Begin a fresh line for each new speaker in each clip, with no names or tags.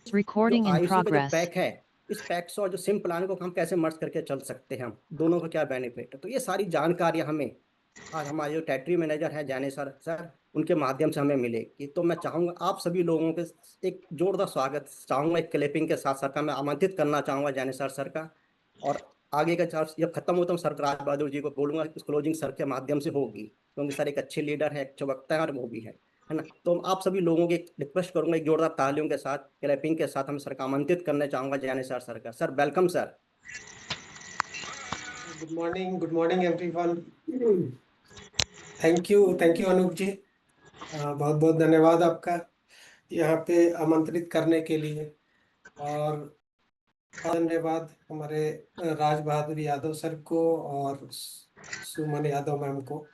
जो
Recording in
IOC का जो
progress.
पैक है, इस पैक से और जो सिम प्लान को हम कैसे मर्ज करके चल सकते हैं, हम दोनों का क्या बेनिफिट है, तो ये सारी जानकारियां हमें आज हमारे जो टेरिटरी मैनेजर है जाने सर उनके माध्यम से हमें मिलेगी। तो मैं चाहूंगा आप सभी लोगों के एक जोरदार स्वागत चाहूंगा, एक क्लैपिंग के साथ सर का मैं आमंत्रित करना चाहूंगा जाने सर का। और आगे का चार्ज जब खत्म होता हूँ सर राज बहादुर जी को बोलूंगा कि क्लोजिंग सर के माध्यम से होगी, क्योंकि सर एक अच्छे लीडर है, एक वक्ता है और वो भी है ना। तो आप सभी लोगों की रिक्वेस्ट करूंगा एक जोरदार तालियों के साथ क्लैपिंग के साथ हम सर का आमंत्रित करने चाहूंगा जाने सर का। Sir welcome sir.
Good morning everyone. Thank you Anoop ji. बहुत बहुत धन्यवाद आपका यहाँ पे आमंत्रित करने के लिए। और धन्यवाद हमारे राज बहादुर यादव सर को और सुमन यादव मैम को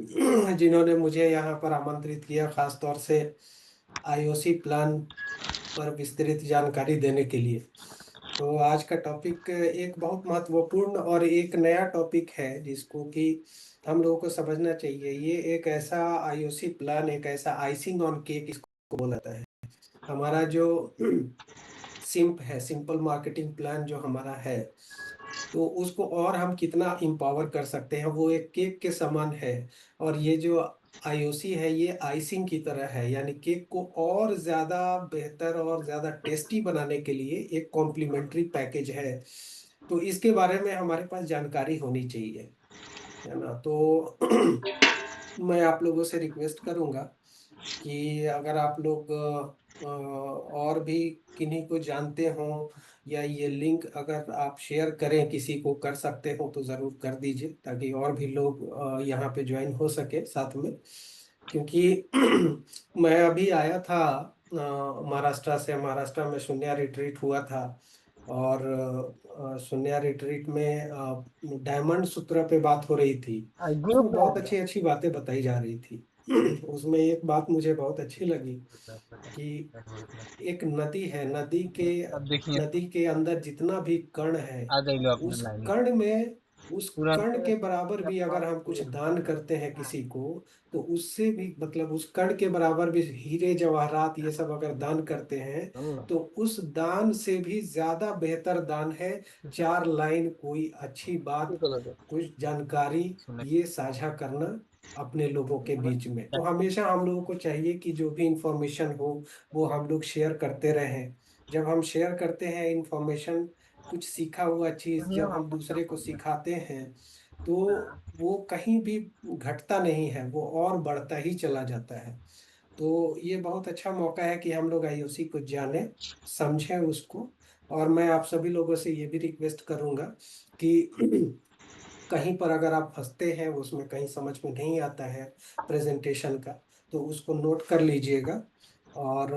जिन्होंने मुझे यहाँ पर आमंत्रित किया, खास तौर से आईओसी प्लान पर विस्तृत जानकारी देने के लिए। तो आज का टॉपिक एक बहुत महत्वपूर्ण और एक नया टॉपिक है जिसको कि हम लोगों को समझना चाहिए। ये एक ऐसा आईओसी प्लान, एक ऐसा आइसिंग ऑन केक इसको बोला जाता है। हमारा जो सिंप है, सिंपल मार्केटिंग प्लान जो हमारा है, तो उसको और हम कितना इम्पावर कर सकते हैं, वो एक केक के समान है। और ये जो आईओसी है ये आइसिंग की तरह है, यानी केक को और ज़्यादा बेहतर और ज़्यादा टेस्टी बनाने के लिए एक कॉम्प्लीमेंट्री पैकेज है। तो इसके बारे में हमारे पास जानकारी होनी चाहिए, है ना। तो मैं आप लोगों से रिक्वेस्ट करूंगा कि अगर आप लोग और भी किन्हीं को जानते हो या ये लिंक अगर आप शेयर करें, किसी को कर सकते हो तो ज़रूर कर दीजिए, ताकि और भी लोग यहाँ पे ज्वाइन हो सके साथ में। क्योंकि मैं अभी आया था महाराष्ट्र से। महाराष्ट्र में शून्य रिट्रीट हुआ था और शून्य रिट्रीट में डायमंड सूत्र पे बात हो रही थी। उसमें बहुत अच्छी अच्छी बातें बताई जा रही थी। उसमें एक बात मुझे बहुत अच्छी लगी कि एक नदी है,
अब देखिए
नदी के अंदर जितना भी कण है,
आ गई लो अपना
उस
लाइन
कण में, उस
तुरंत
कण के बराबर भी अगर हम कुछ दान करते हैं किसी को, तो उससे भी मतलब उस कण के बराबर भी हीरे जवाहरात ये सब अगर दान करते हैं, तो उस दान से भी ज्यादा बेहतर दान है 4 लाइन कोई अच्छी बात, कुछ जानकारी ये साझा करना अपने लोगों के बीच में। तो हमेशा हम लोगों को चाहिए कि जो भी इंफॉर्मेशन हो वो हम लोग शेयर करते रहें। जब हम शेयर करते हैं इंफॉर्मेशन, कुछ सीखा हुआ चीज जब हम दूसरे को सिखाते हैं, तो वो कहीं भी घटता नहीं है, वो और बढ़ता ही चला जाता है। तो ये बहुत अच्छा मौका है कि हम लोग आईओसी को जाने, समझें उसको। और मैं आप सभी लोगों से ये भी रिक्वेस्ट करूंगा कि कहीं पर अगर आप फंसते हैं, उसमें कहीं समझ में नहीं आता है प्रेजेंटेशन का, तो उसको नोट कर लीजिएगा और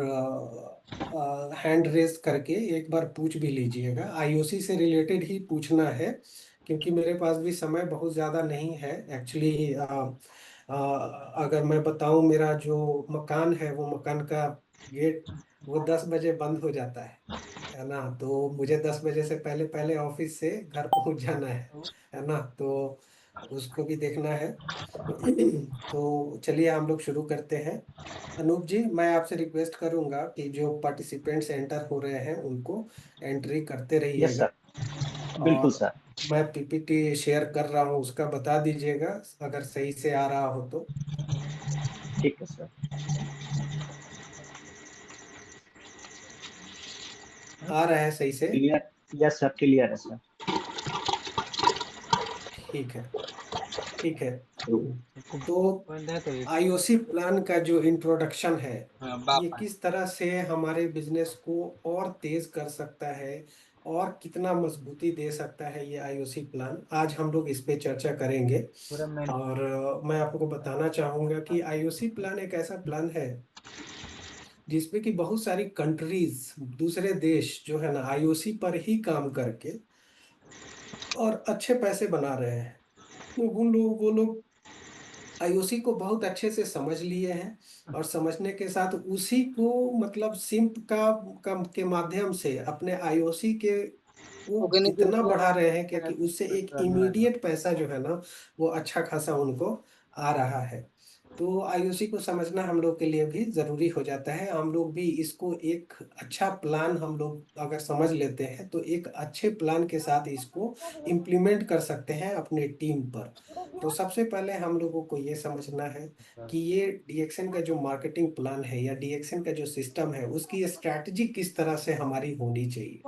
हैंड रेस करके एक बार पूछ भी लीजिएगा। आईओसी से रिलेटेड ही पूछना है, क्योंकि मेरे पास भी समय बहुत ज़्यादा नहीं है एक्चुअली। अगर मैं बताऊं, मेरा जो मकान है वो मकान का गेट वो 10 बजे बंद हो जाता है ना। तो मुझे 10 बजे से पहले पहले ऑफिस से घर पहुंच जाना है ना। तो उसको भी देखना है। तो चलिए हम लोग शुरू करते हैं। अनूप जी, मैं आपसे रिक्वेस्ट करूंगा कि जो पार्टिसिपेंट्स एंटर हो रहे हैं उनको एंट्री करते
यस
रहिएगा।
सर, बिल्कुल
और
सर।
मैं पीपीटी शेयर कर रहा हूँ, उसका बता दीजिएगा अगर सही से आ रहा हो तो।
ठीक है सर।
आ रहा है सही से?
क्लियर? यस सर, क्लियर है सर।
ठीक है, ठीक है। तो
पॉइंट है तो
आईओसी प्लान का जो इंट्रोडक्शन है, ये
बाप
किस तरह से हमारे बिजनेस को और तेज कर सकता है और कितना मजबूती दे सकता है ये आईओसी प्लान, आज हम लोग इस पे चर्चा करेंगे।
पूरा मैं
और मैं आपको बताना चाहूंगा कि आईओसी प्लान एक ऐसा प्लान है जिसमें कि बहुत सारी कंट्रीज, दूसरे देश जो है ना, आईओसी पर ही काम करके और अच्छे पैसे बना रहे हैं। तो वो लोग आईओसी को बहुत अच्छे से समझ लिए हैं, और समझने के साथ उसी को मतलब सिंप के माध्यम से अपने आईओसी के वो इतना बढ़ा रहे हैं कि उससे एक इमीडिएट पैसा जो है ना, वो अच्छा खासा उनको आ रहा है। तो आईओसी को समझना हम लोग के लिए भी जरूरी हो जाता है। हम लोग भी इसको एक अच्छा प्लान हम लोग अगर समझ लेते हैं तो एक अच्छे प्लान के साथ इसको इम्प्लीमेंट कर सकते हैं अपने टीम पर। तो सबसे पहले हम लोगों को ये समझना है कि ये डीएक्सएन का जो मार्केटिंग प्लान है या डीएक्सएन का जो सिस्टम है उसकी स्ट्रैटेजी किस तरह से हमारी होनी चाहिए,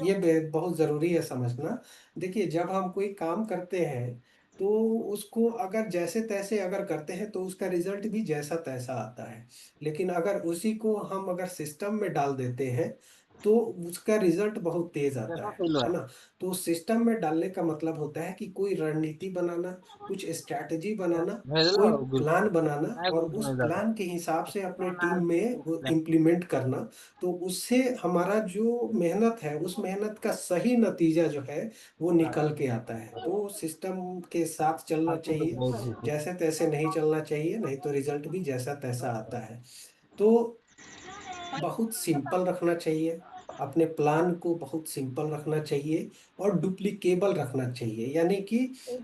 ये बहुत जरूरी है समझना। देखिए, जब हम कोई काम करते हैं तो उसको अगर जैसे तैसे अगर करते हैं तो उसका रिजल्ट भी जैसा तैसा आता है। लेकिन अगर उसी को हम अगर सिस्टम में डाल देते हैं तो उसका रिजल्ट बहुत तेज आता
कैसा फील हुआ
है ना। तो सिस्टम में डालने का मतलब होता है कि कोई रणनीति बनाना, कुछ स्ट्रैटेजी बनाना,
भेज लो
कोई
ग्रुप
प्लान
में,
बनाना
मैं
और
ग्रुप
उस
में जाता
प्लान के हिसाब से अपने टीम में वो
हूँ।
इम्प्लीमेंट करना। तो उससे हमारा जो मेहनत है उस मेहनत का सही नतीजा जो है वो निकल के आता है। तो सिस्टम के साथ चलना
आपको तो
चाहिए,
बहुत ही
जैसे तैसे नहीं चलना चाहिए, नहीं तो रिजल्ट भी जैसा तैसा आता है। तो बहुत सिंपल रखना चाहिए, अपने प्लान को बहुत सिंपल रखना चाहिए और डुप्लीकेबल रखना चाहिए। यानी कि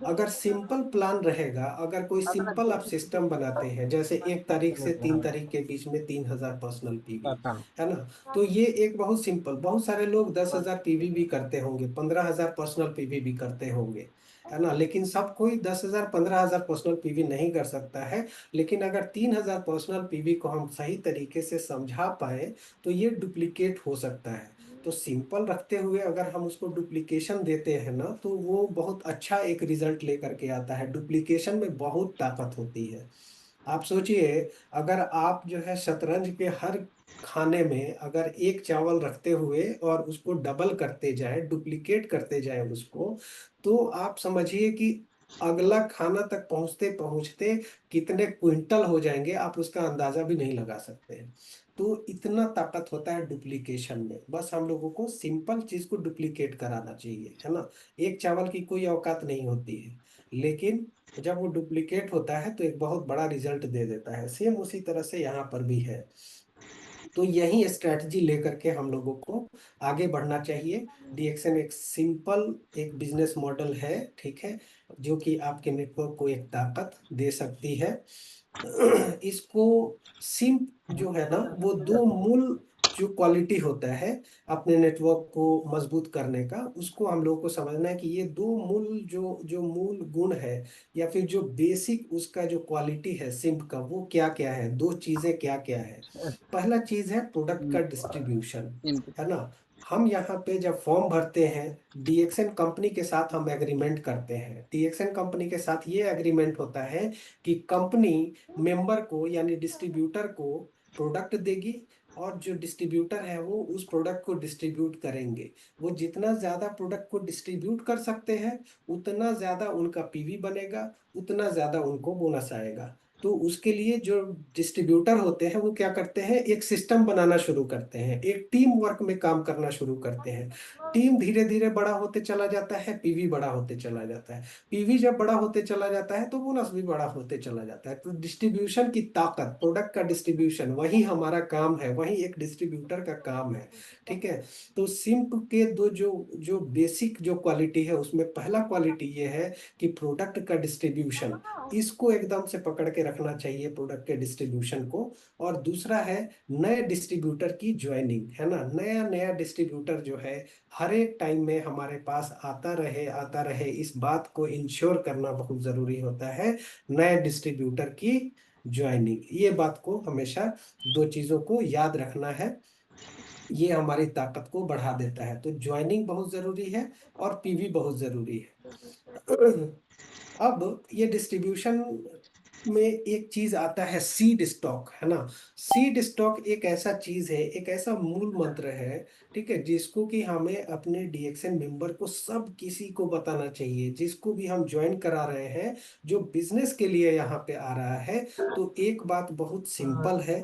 अगर सिंपल प्लान रहेगा, अगर कोई सिंपल आप सिस्टम बनाते हैं जैसे 1 तारीख से 3 तारीख के बीच में 3,000 पर्सनल पीवी, है ना। तो ये एक बहुत सिंपल, बहुत सारे लोग 10,000 पीवी भी करते होंगे, 15,000 पर्सनल पीवी भी करते होंगे, है ना। लेकिन सब कोई 10,000 15,000 पर्सनल पीवी नहीं कर सकता है। लेकिन अगर 3,000 पर्सनल पीवी को हम सही तरीके से समझा पाए तो ये डुप्लीकेट हो सकता है। तो सिंपल रखते हुए अगर हम उसको डुप्लीकेशन देते हैं ना तो वो बहुत अच्छा एक रिजल्ट लेकर के आता है। डुप्लीकेशन में बहुत ताकत होती है। आप सोचिए, अगर आप जो है शतरंज के हर खाने में अगर एक चावल रखते हुए और उसको डबल करते जाए, डुप्लीकेट करते जाए उसको, तो आप समझिए कि अगला खाना तक पहुंचते पहुंचते कितने क्विंटल हो जाएंगे आप उसका अंदाजा भी नहीं लगा सकते हैं। तो इतना ताकत होता है डुप्लीकेशन में। बस हम लोगों को सिंपल चीज को डुप्लीकेट कराना चाहिए, है ना। एक चावल की कोई औकात नहीं होती है, लेकिन जब वो डुप्लीकेट होता है तो एक बहुत बड़ा रिजल्ट दे देता है। सेम उसी तरह से यहाँ पर भी है। तो यही स्ट्रैटेजी लेकर के हम लोगों को आगे बढ़ना चाहिए। डीएक्सएन एक सिंपल एक बिजनेस मॉडल है, ठीक है, जो कि आपके नेटवर्क को एक ताकत दे सकती है। इसको सिंप जो है ना, वो दो मूल जो क्वालिटी होता है अपने नेटवर्क को मजबूत करने का, उसको हम लोगों को समझना है कि ये दो मूल जो जो मूल गुण है या फिर जो बेसिक उसका जो क्वालिटी है सिंप का, वो क्या क्या है, दो चीजें क्या क्या है। पहला चीज है प्रोडक्ट का डिस्ट्रीब्यूशन, है ना। हम यहाँ पे जब फॉर्म भरते हैं डीएक्सएन कंपनी के साथ हम एग्रीमेंट करते हैं। डीएक्सएन कंपनी के साथ ये एग्रीमेंट होता है कि कंपनी मेंबर को यानी डिस्ट्रीब्यूटर को प्रोडक्ट देगी और जो डिस्ट्रीब्यूटर है वो उस प्रोडक्ट को डिस्ट्रीब्यूट करेंगे। वो जितना ज्यादा प्रोडक्ट को डिस्ट्रीब्यूट कर सकते हैं उतना ज्यादा उनका पीवी बनेगा, उतना ज्यादा उनको बोनस आएगा। तो उसके लिए जो डिस्ट्रीब्यूटर होते हैं वो क्या करते हैं, एक सिस्टम बनाना शुरू करते हैं, एक टीम वर्क में काम करना शुरू करते हैं। टीम धीरे धीरे बड़ा होते चला जाता है, पीवी बड़ा होते चला जाता है। पीवी जब बड़ा होते चला जाता है तो बोनस भी बड़ा होते चला जाता है। तो डिस्ट्रीब्यूशन की ताकत, प्रोडक्ट का डिस्ट्रीब्यूशन, वही हमारा काम है, वही एक डिस्ट्रीब्यूटर का काम है, ठीक है। तो सिंप के दो जो जो बेसिक जो क्वालिटी है उसमें पहला क्वालिटी ये है कि प्रोडक्ट का डिस्ट्रीब्यूशन, इसको एकदम से पकड़ के रखना चाहिए प्रोडक्ट के डिस्ट्रीब्यूशन को। और दूसरा है नए डिस्ट्रीब्यूटर की ज्वाइनिंग, है ना। नया नया डिस्ट्रीब्यूटर जो है हर एक टाइम में हमारे पास आता रहे, इस बात को इंश्योर करना बहुत जरूरी होता है। नए डिस्ट्रीब्यूटर की ज्वाइनिंग, ये बात को हमेशा दो चीजों को याद रखना है। ये हमारी ताकत को बढ़ा देता है। तो ज्वाइनिंग बहुत जरूरी है और पीवी बहुत जरूरी है। अब ये डिस्ट्रीब्यूशन में एक चीज आता है सीड स्टॉक, है ना। सीड स्टॉक एक ऐसा चीज है, एक ऐसा मूल मंत्र है, ठीक है, जिसको कि हमें अपने डीएक्सएन मेंबर को सब किसी को बताना चाहिए, जिसको भी हम ज्वाइन करा रहे हैं, जो बिजनेस के लिए यहाँ पे आ रहा है। तो एक बात बहुत सिंपल है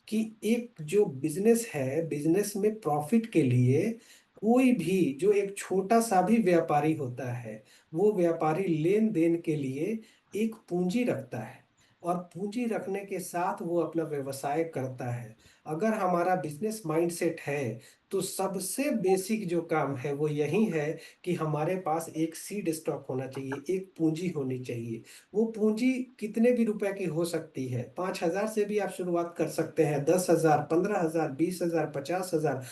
कि एक जो बिजनेस है, बिजनेस में प्रॉफिट के लिए कोई भी जो एक छोटा सा भी व्यापारी होता है, वो व्यापारी लेन देन के लिए एक पूंजी रखता है। और पूंजी रखने के साथ वो अपना व्यवसाय करता है। अगर हमारा बिजनेस माइंडसेट है तो सबसे बेसिक जो काम है वो यही है कि हमारे पास एक सीड स्टॉक होना चाहिए, एक पूंजी होनी चाहिए। वो पूंजी कितने भी रुपए की हो सकती है, 5,000 से भी आप शुरुआत कर सकते हैं, 10,000, 15,000, 20,000, 50,000।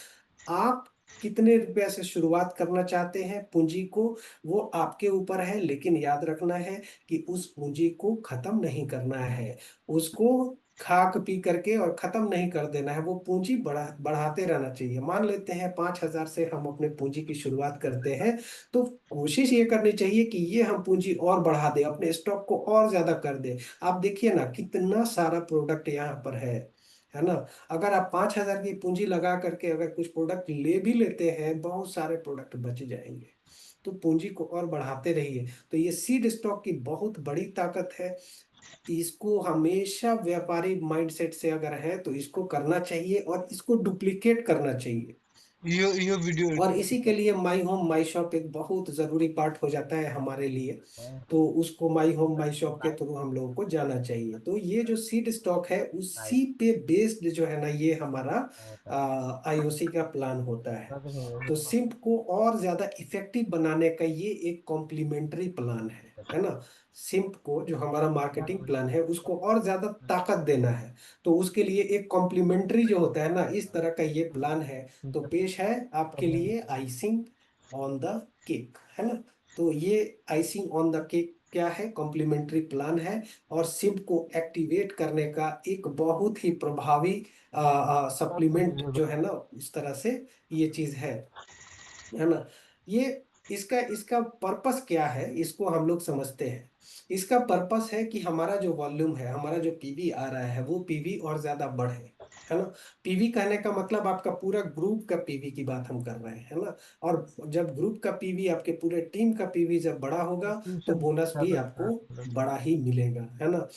आप कितने रुपए से शुरुआत करना चाहते हैं पूंजी को, वो आपके ऊपर है। लेकिन याद रखना है कि उस पूंजी को खत्म नहीं करना है, उसको खाक पी करके और खत्म नहीं कर देना है। वो पूंजी बढ़ाते रहना चाहिए। मान लेते हैं 5,000 से हम अपने पूंजी की शुरुआत करते हैं, तो कोशिश ये करनी चाहिए कि ये हम पूंजी और बढ़ा दें, अपने स्टॉक को और ज्यादा कर दें। आप देखिए ना कितना सारा प्रोडक्ट यहाँ पर है ना। अगर आप 5,000 की पूंजी लगा करके अगर कुछ प्रोडक्ट ले भी लेते हैं, बहुत सारे प्रोडक्ट बच जाएंगे। तो पूंजी को और बढ़ाते रहिए। तो ये सीड स्टॉक की बहुत बड़ी ताकत है। इसको हमेशा व्यापारी माइंडसेट से अगर है तो इसको करना चाहिए और इसको डुप्लीकेट करना चाहिए।
यो वीडियो
और इसी के लिए माई होम माई शॉप एक बहुत जरूरी पार्ट हो जाता है हमारे लिए। तो उसको माई होम माई शॉप के थ्रू हम लोगों को जाना चाहिए। तो ये जो सीड स्टॉक है उसी पे बेस्ड जो है ना, ये हमारा आईओसी का प्लान होता है। तो सिंप को और ज्यादा इफेक्टिव बनाने का ये एक कॉम्प्लीमेंट्री प्लान है ना। सिंप को जो हमारा मार्केटिंग प्लान है उसको और ज्यादा ताकत देना है। तो उसके लिए एक कॉम्प्लीमेंट्री जो होता है ना, इस तरह का ये प्लान है। तो पेश है आपके लिए आइसिंग ऑन द केक, है ना। तो ये आइसिंग ऑन द केक क्या है, कॉम्प्लीमेंट्री प्लान है। और सिप को एक्टिवेट करने का एक बहुत ही प्रभावी सप्लीमेंट जो है ना, इस तरह से ये चीज है ना। ये इसका इसका पर्पस क्या है, इसको हम लोग समझते हैं। इसका पर्पस है कि हमारा जो वॉल्यूम है, हमारा जो पीवी आ रहा है, वो पीवी और ज्यादा बढ़े, है ना। पीवी कहने का मतलब आपका पूरा ग्रुप का पीवी की बात हम कर रहे हैं, है ना। और जब ग्रुप का पीवी, आपके पूरे टीम का पीवी जब बड़ा होगा तो बोनस भी आपको बड़ा ही मिलेगा, है ना।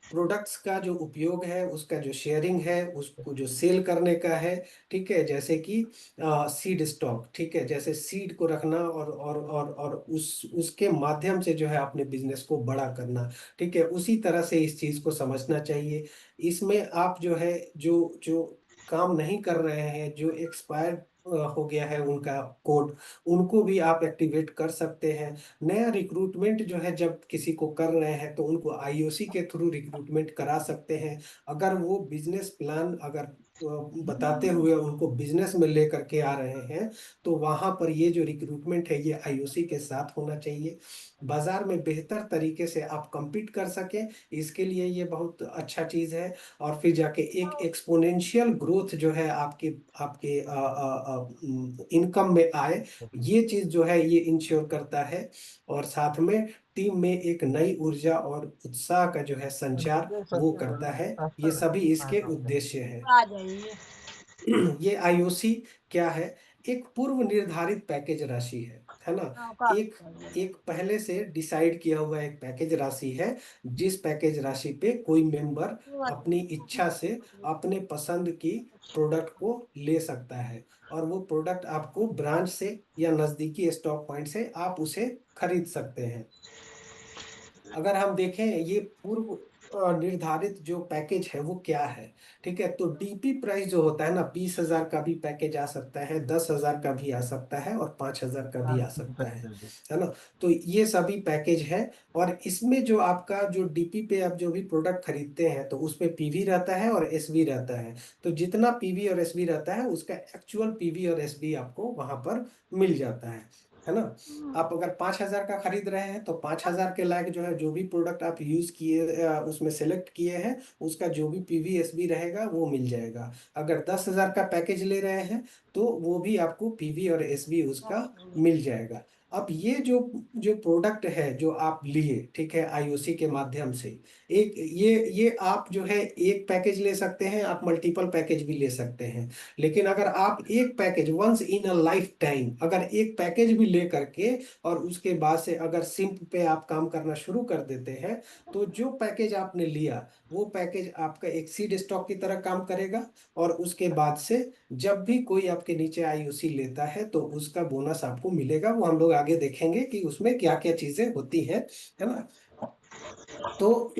प्रोडक्ट्स का जो उपयोग है, उसका जो शेयरिंग है, उसको जो सेल करने का है, ठीक है। जैसे कि सीड स्टॉक, ठीक है, जैसे सीड को रखना और उसके माध्यम से जो है अपने बिजनेस को बड़ा करना, ठीक है। उसी तरह से इस चीज को समझना चाहिए। इसमें आप जो है, जो जो काम नहीं कर रहे हैं, जो एक्सपायर्ड हो गया है उनका कोड, उनको भी आप एक्टिवेट कर सकते हैं। नया रिक्रूटमेंट जो है जब किसी को कर रहे हैं तो उनको आईओसी के थ्रू रिक्रूटमेंट करा सकते हैं। अगर वो बिजनेस प्लान अगर बताते हुए उनको बिजनेस में लेकर के आ रहे हैं, तो वहां पर ये जो रिक्रूटमेंट है ये आईओसी के साथ होना चाहिए। बाजार में बेहतर तरीके से आप compete कर सकें, इसके लिए ये बहुत अच्छा चीज है। और फिर जाके एक एक्सपोनेंशियल ग्रोथ जो है आपके आपके इनकम में आए, ये चीज जो है ये इंश्योर करता है। और साथ में टीम में एक नई ऊर्जा और उत्साह का जो है संचार वो करता है। ये सभी इसके उद्देश्य है।
आ जाइए।
ये आईओसी क्या है, एक पूर्व निर्धारित पैकेज राशि है ना। एक एक पहले से डिसाइड किया हुआ एक पैकेज राशि है, जिस पैकेज राशि पे कोई मेंबर अपनी इच्छा से अपने पसंद की प्रोडक्ट को ले सकता है। और वो प्रोडक्ट आपको ब्रांच से या नजदीकी स्टॉक पॉइंट से आप उसे खरीद सकते हैं। अगर हम देखें ये पूर्व निर्धारित जो पैकेज है वो क्या है, ठीक है। तो डीपी प्राइस जो होता है ना, 20,000 का भी पैकेज आ सकता है, 10,000 का भी आ सकता है और 5,000 का भी आ सकता है ना। तो ये सभी पैकेज है। और इसमें जो आपका जो डीपी पे आप जो भी प्रोडक्ट खरीदते हैं तो उसमें पीवी रहता है और एसवी रहता है। तो जितना पीवी और एसवी रहता है उसका एक्चुअल पीवी और एसवी आपको वहां पर मिल जाता है ना। आप अगर 5,000 का खरीद रहे हैं तो 5,000 के लायक जो है, जो भी प्रोडक्ट आप यूज किए उसमें सेलेक्ट किए हैं, उसका जो भी पीवीएसबी रहेगा वो मिल जाएगा। अगर 10,000 का पैकेज ले रहे हैं तो वो भी आपको पीवी और एसबी उसका मिल जाएगा। अब ये जो जो प्रोडक्ट है जो आप लिए, ठीक है, आईओसी के माध्यम से, एक ये आप जो है एक पैकेज ले सकते हैं, आप मल्टीपल पैकेज भी ले सकते हैं। लेकिन अगर आप एक package once in a lifetime अगर एक पैकेज भी ले करके और उसके बाद से अगर सिंप पे आप काम करना शुरू कर देते हैं, तो जो पैकेज आपने लिया वो पैकेज आपका एक सीड स्टॉक की तरह काम करेगा। और उसके बाद से जब भी कोई आपके नीचे आईओसी लेता है तो उसका बोनस आपको मिलेगा। वो हम लोग आगे देखेंगे कि उसमें क्या क्या चीजें होती हैं, है ना। तो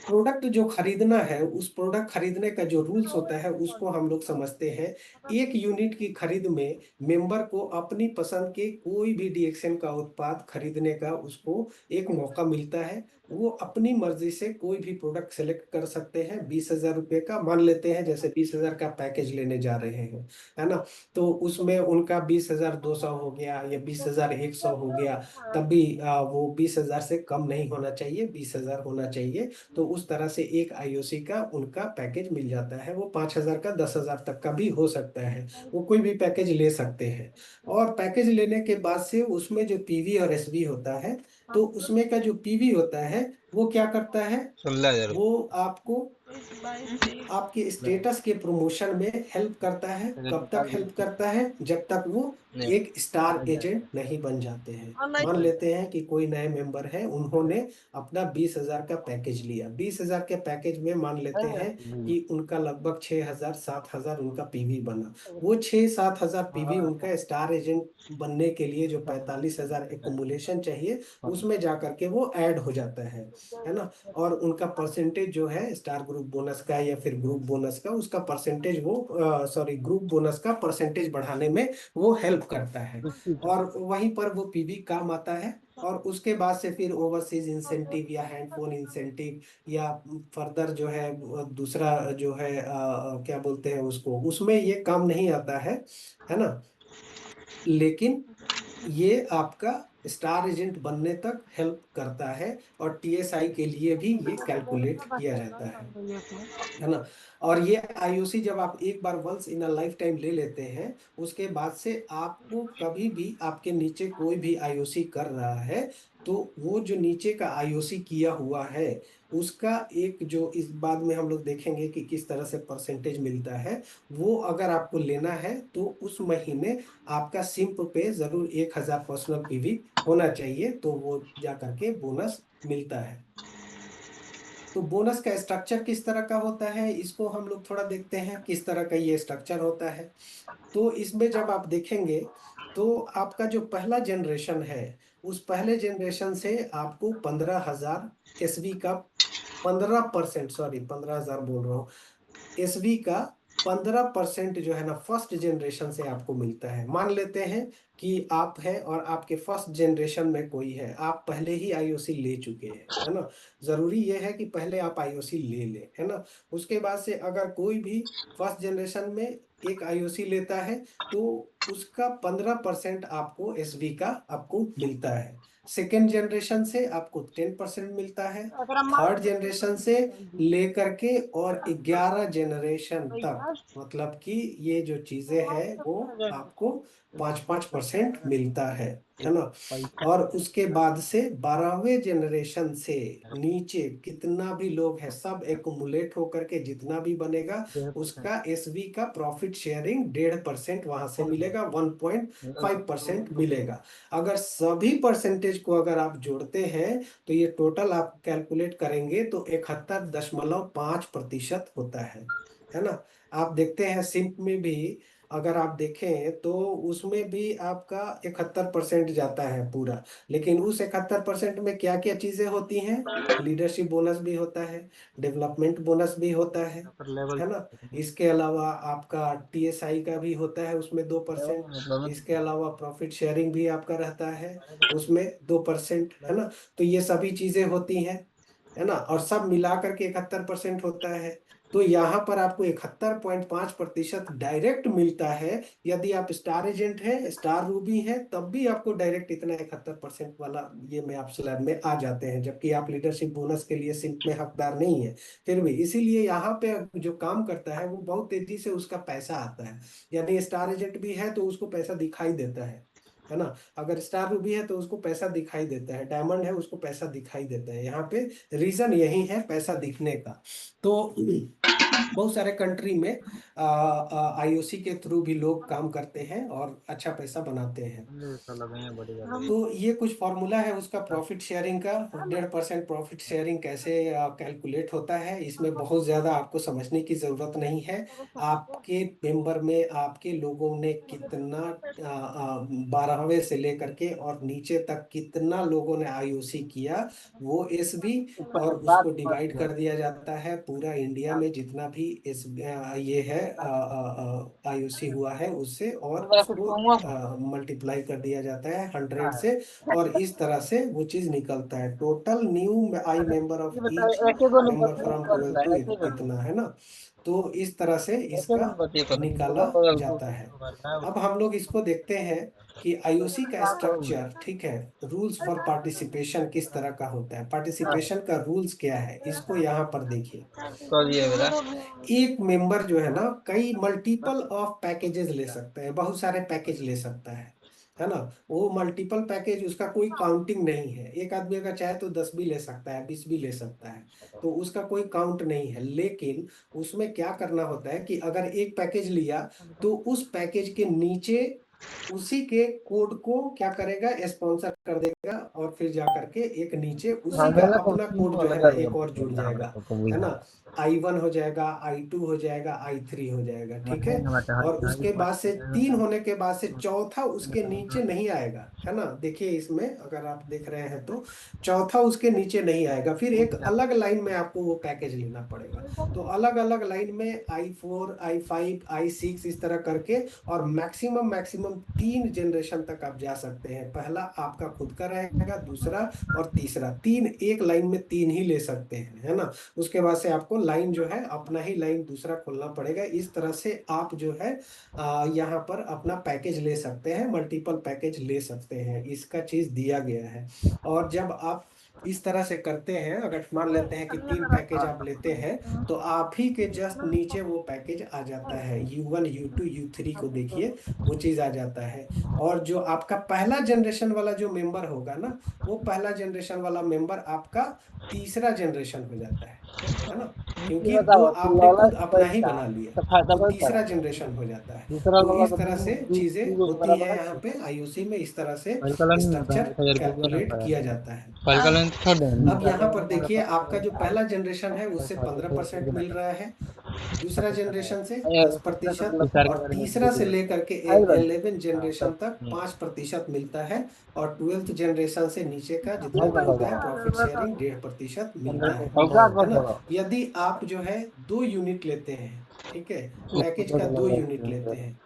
प्रोडक्ट जो खरीदना है, उस प्रोडक्ट खरीदने का जो रूल्स होता है उसको हम लोग समझते हैं। एक यूनिट की खरीद में मेंबर को अपनी पसंद के कोई भी डीएक्सएन का उत्पाद खरीदने का उसको एक मौका मिलता है। वो अपनी मर्जी से कोई भी प्रोडक्ट सेलेक्ट कर सकते हैं। 20,000 रुपये का मान लेते हैं, जैसे 20,000 का पैकेज लेने जा रहे हैं, है ना। तो उसमें उनका 20,200 हो गया या 20,100 हो गया, तब भी वो 20,000 से कम नहीं होना चाहिए, 20,000 होना चाहिए। तो उस तरह से एक आईओसी का उनका पैकेज मिल जाता है। वो 5,000 का 10,000 तक का भी हो सकता है, वो कोई भी पैकेज ले सकते हैं। और पैकेज लेने के बाद से उसमें जो पीवी और एसवी होता है, तो उसमें का जो पीवी होता है वो क्या करता है,
16,000
वो आपको आपके स्टेटस के प्रमोशन में हेल्प करता है। कब तक हेल्प करता है, जब तक वो एक स्टार एजेंट नहीं बन जाते हैं। मान लेते हैं कि कोई नए मेंबर है, उन्होंने अपना 20,000 का पैकेज लिया। 20,000 के पैकेज में मान लेते हैं कि उनका लगभग 6,000 7,000 उनका पीवी बना। वो 6-7 हजार पीवी उनका स्टार एजेंट बनने के लिए जो 45,000 एक्युमुलेशन चाहिए, उसमें जाकर के वो ऐड हो जाता है ना। और उनका परसेंटेज जो है स्टार ग्रुप बोनस का या फिर ग्रुप बोनस का, उसका परसेंटेज वो सॉरी ग्रुप बोनस का परसेंटेज बढ़ाने में वो हेल्प करता है। और वहीं पर वो पीवी काम आता है। और उसके बाद से फिर ओवरसीज इंसेंटिव या हैंडफोन इंसेंटिव या फर्दर जो है दूसरा जो है क्या बोलते हैं उसको, उसमें ये काम नहीं आता है ना। लेकिन ये आपका स्टार एजेंट बनने तक हेल्प करता है। और टीएसआई के लिए भी ये कैलकुलेट किया जाता है ना। और ये आईओसी जब आप एक बार once in a lifetime ले लेते हैं, उसके बाद से आपको कभी भी आपके नीचे कोई भी आईओसी कर रहा है, तो वो जो नीचे का आईओसी किया हुआ है उसका एक जो इस बाद में हम लोग देखेंगे कि किस तरह से परसेंटेज मिलता है, वो अगर आपको लेना है तो उस महीने आपका सिंप पे जरूर 1,000 पर्सनल पीवी होना चाहिए, तो वो जा करके बोनस मिलता है। तो बोनस का स्ट्रक्चर किस तरह का होता है, इसको हम लोग थोड़ा देखते हैं किस तरह का ये स्ट्रक्चर होता है। तो इसमें जब आप देखेंगे तो आपका जो पहला जनरेशन है, उस पहले जनरेशन से आपको 15,000 एसवी का 15%, सॉरी 15,000 बोल रहा हूँ, एसवी का 15% जो है ना फर्स्ट जनरेशन से आपको मिलता है। मान लेते हैं कि आप हैं और आपके फर्स्ट जनरेशन में कोई है, आप पहले ही आईओसी ले चुके हैं, है ना। जरूरी यह है कि पहले आप आईओसी ले लें, है ना। उसके बाद से अगर कोई भी फर्स्ट जनरेशन में एक आईओसी लेता है, तो उसका 15% आपको एसवी का आपको मिलता है। सेकेंड जनरेशन से आपको 10% मिलता है। थर्ड जनरेशन से लेकर के और 11 जनरेशन तक, मतलब कि ये जो चीजें हैं वो आपको 5-5% मिलता है ना। और उसके बाद से 12वें जनरेशन से नीचे कितना भी लोग हैं सब एक्युमुलेट होकर के जितना भी बनेगा, उसका एसवी का प्रॉफिट शेयरिंग 1.5% वहां से मिलेगा, 1.5% मिलेगा। अगर सभी परसेंटेज को अगर आप जोड़ते हैं तो ये टोटल आप कैलकुलेट करेंगे तो 71.5% होता है ना। आप देखते हैं सिंप में भी अगर आप देखें तो उसमें भी आपका 71% जाता है पूरा। लेकिन उस 71% में क्या क्या चीजें होती हैं, लीडरशिप बोनस भी होता है, डेवलपमेंट बोनस भी होता है ना। इसके अलावा आपका टीएसआई का भी होता है उसमें 2%। इसके अलावा प्रॉफिट शेयरिंग भी आपका रहता है उसमें 2%, है ना। तो ये सभी चीजें होती हैं, है ना। और सब मिला करके 71% होता है। तो यहाँ पर आपको 71.5% डायरेक्ट मिलता है। यदि आप स्टार एजेंट हैं, स्टार रूबी हैं, तब भी आपको डायरेक्ट इतना 71% वाला ये में आप स्लैब में आ जाते हैं, जबकि आप लीडरशिप बोनस के लिए सिंप में हकदार नहीं है। फिर भी इसीलिए यहाँ पे जो काम करता है वो बहुत तेजी से उसका पैसा आता है। यानी स्टार एजेंट भी है तो उसको पैसा दिखाई देता है ना। अगर स्टार रूबी है तो उसको पैसा दिखाई देता है, डायमंड है उसको पैसा दिखाई देता है। यहाँ पे रीजन यही है पैसा दिखने का। तो बहुत सारे कंट्री में आईओसी के थ्रू भी लोग काम करते हैं और अच्छा पैसा बनाते हैं। तो ये कुछ फॉर्मूला है उसका प्रॉफिट शेयरिंग का। 100% प्रॉफिट शेयरिंग कैसे कैलकुलेट होता है, इसमें बहुत ज़्यादा आपको समझने की ज़रूरत नहीं है। आपके मेंबर में आपके लोगों ने कितना 12वें से लेकर के और नीचे तक कितना लोगों ने आईओसी किया, वो एसबी, और उसको डिवाइड कर दिया जाता है पूरा इंडिया में जितना भी ये है आईओसी हुआ है उससे, और उसको मल्टीप्लाई कर दिया जाता है 100 से, और इस तरह से वो चीज निकलता है। Total new I member of each member from 12 to इतना है ना। तो इस तरह से इसका निकाला जाता है। अब हम लोग इसको देखते हैं कि आईओसी का स्ट्रक्चर, ठीक है, रूल्स फॉर पार्टिसिपेशन किस तरह का होता है, पार्टिसिपेशन का रूल्स क्या है, इसको यहाँ पर देखिए। एक मेंबर जो है ना कई मल्टीपल ऑफ पैकेजेस ले सकता है, बहुत सारे पैकेज ले सकता है ना। वो मल्टीपल पैकेज, उसका कोई काउंटिंग नहीं है। एक आदमी अगर चाहे तो 10 भी ले सकता है, 20 भी ले सकता है, तो उसका कोई काउंट नहीं है। लेकिन उसमें क्या करना होता है कि अगर एक पैकेज लिया तो उस पैकेज के नीचे उसी के कोड को क्या करेगा, स्पॉन्सर कर देगा, और फिर जा करके एक नीचे उसी का अपना कोड जो है ना एक और जुड़ जाएगा, है ना। I1 हो जाएगा, I2 हो जाएगा, I3 हो जाएगा, ठीक है। और उसके बाद से 3 होने के बाद से चौथा उसके नीचे नहीं आएगा, है ना। देखिए इसमें अगर आप देख रहे हैं तो चौथा उसके नीचे नहीं आएगा, फिर एक अलग लाइन में आपको वो पैकेज लेना पड़ेगा। तो अलग अलग लाइन में I4, I5, I6 इस तरह करके, और मैक्सिमम 3 जनरेशन तक आप जा सकते हैं। पहला आपका खुद का रहेगा, दूसरा और तीसरा, 3 एक लाइन में 3 ही ले सकते हैं, है ना। उसके बाद से आपको लाइन जो है अपना ही लाइन दूसरा खोलना पड़ेगा। इस तरह से आप जो है यहाँ पर अपना पैकेज ले सकते हैं, मल्टीपल पैकेज ले सकते हैं, इसका चीज दिया गया है। और जब आप इस तरह से करते हैं, अगर मान लेते हैं कि 3 पैकेज आप लेते हैं, तो आप ही के जस्ट नीचे वो पैकेज आ जाता है। U1, U2, U3 को देखिए, वो चीज आ जाता है। और जो आपका पहला जनरेशन वाला जो मेंबर होगा ना, वो पहला जनरेशन वाला मेंबर आपका तीसरा जनरेशन हो जाता है ना, क्योंकि दो आपने खुद अपना ही बना लिया, तो तीसरा जनरेशन हो जाता है। तो इस तरह से चीजें होती है यहाँ पे आईओसी में, इस तरह से स्ट्रक्चर कैलकुलेट किया जाता है। अब यहाँ पर देखिए आपका जो पहला जनरेशन है उससे 15% मिल रहा है, दूसरा जनरेशन से 10%, और तीसरा से लेकर के 11 जनरेशन तक 5% मिलता है, और 12th जनरेशन से नीचे का जितना भी होता है प्रॉफिट शेयरिंग 1.5% मिलता है ना। यदि आप जो है 2 यूनिट लेते हैं, ठीक है, पैकेज का 2 यूनिट लेते हैं,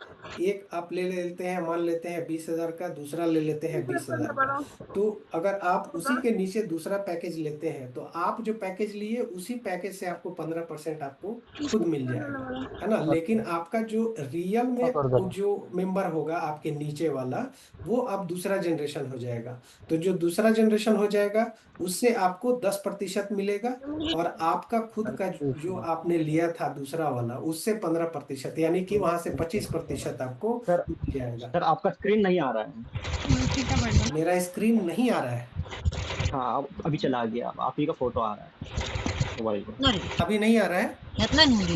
एक आप ले लेते हैं, मान लेते हैं 20,000 का, दूसरा ले लेते हैं 20,000 का, तो अगर आप उसी के नीचे दूसरा पैकेज लेते हैं, तो आप जो पैकेज लिए उसी पैकेज से आपको 15% आपको खुद मिल जाएगा, है ना। लेकिन आपका जो रियल में जो मेंबर होगा आपके नीचे वाला, वो अब दूसरा जनरेशन हो जाएगा। तो जो दूसरा जनरेशन हो जाएगा उससे आपको 10% मिलेगा, और आपका खुद का जो आपने लिया था दूसरा वाला उससे 15%, यानी कि वहां से 25% आपको मिल जाएगा।
सर आपका स्क्रीन नहीं आ रहा है।
मेरा स्क्रीन नहीं आ रहा है?
हाँ अभी चला गया, आप ही का फोटो आ रहा है मोबाइल पे।
अभी नहीं आ रहा है?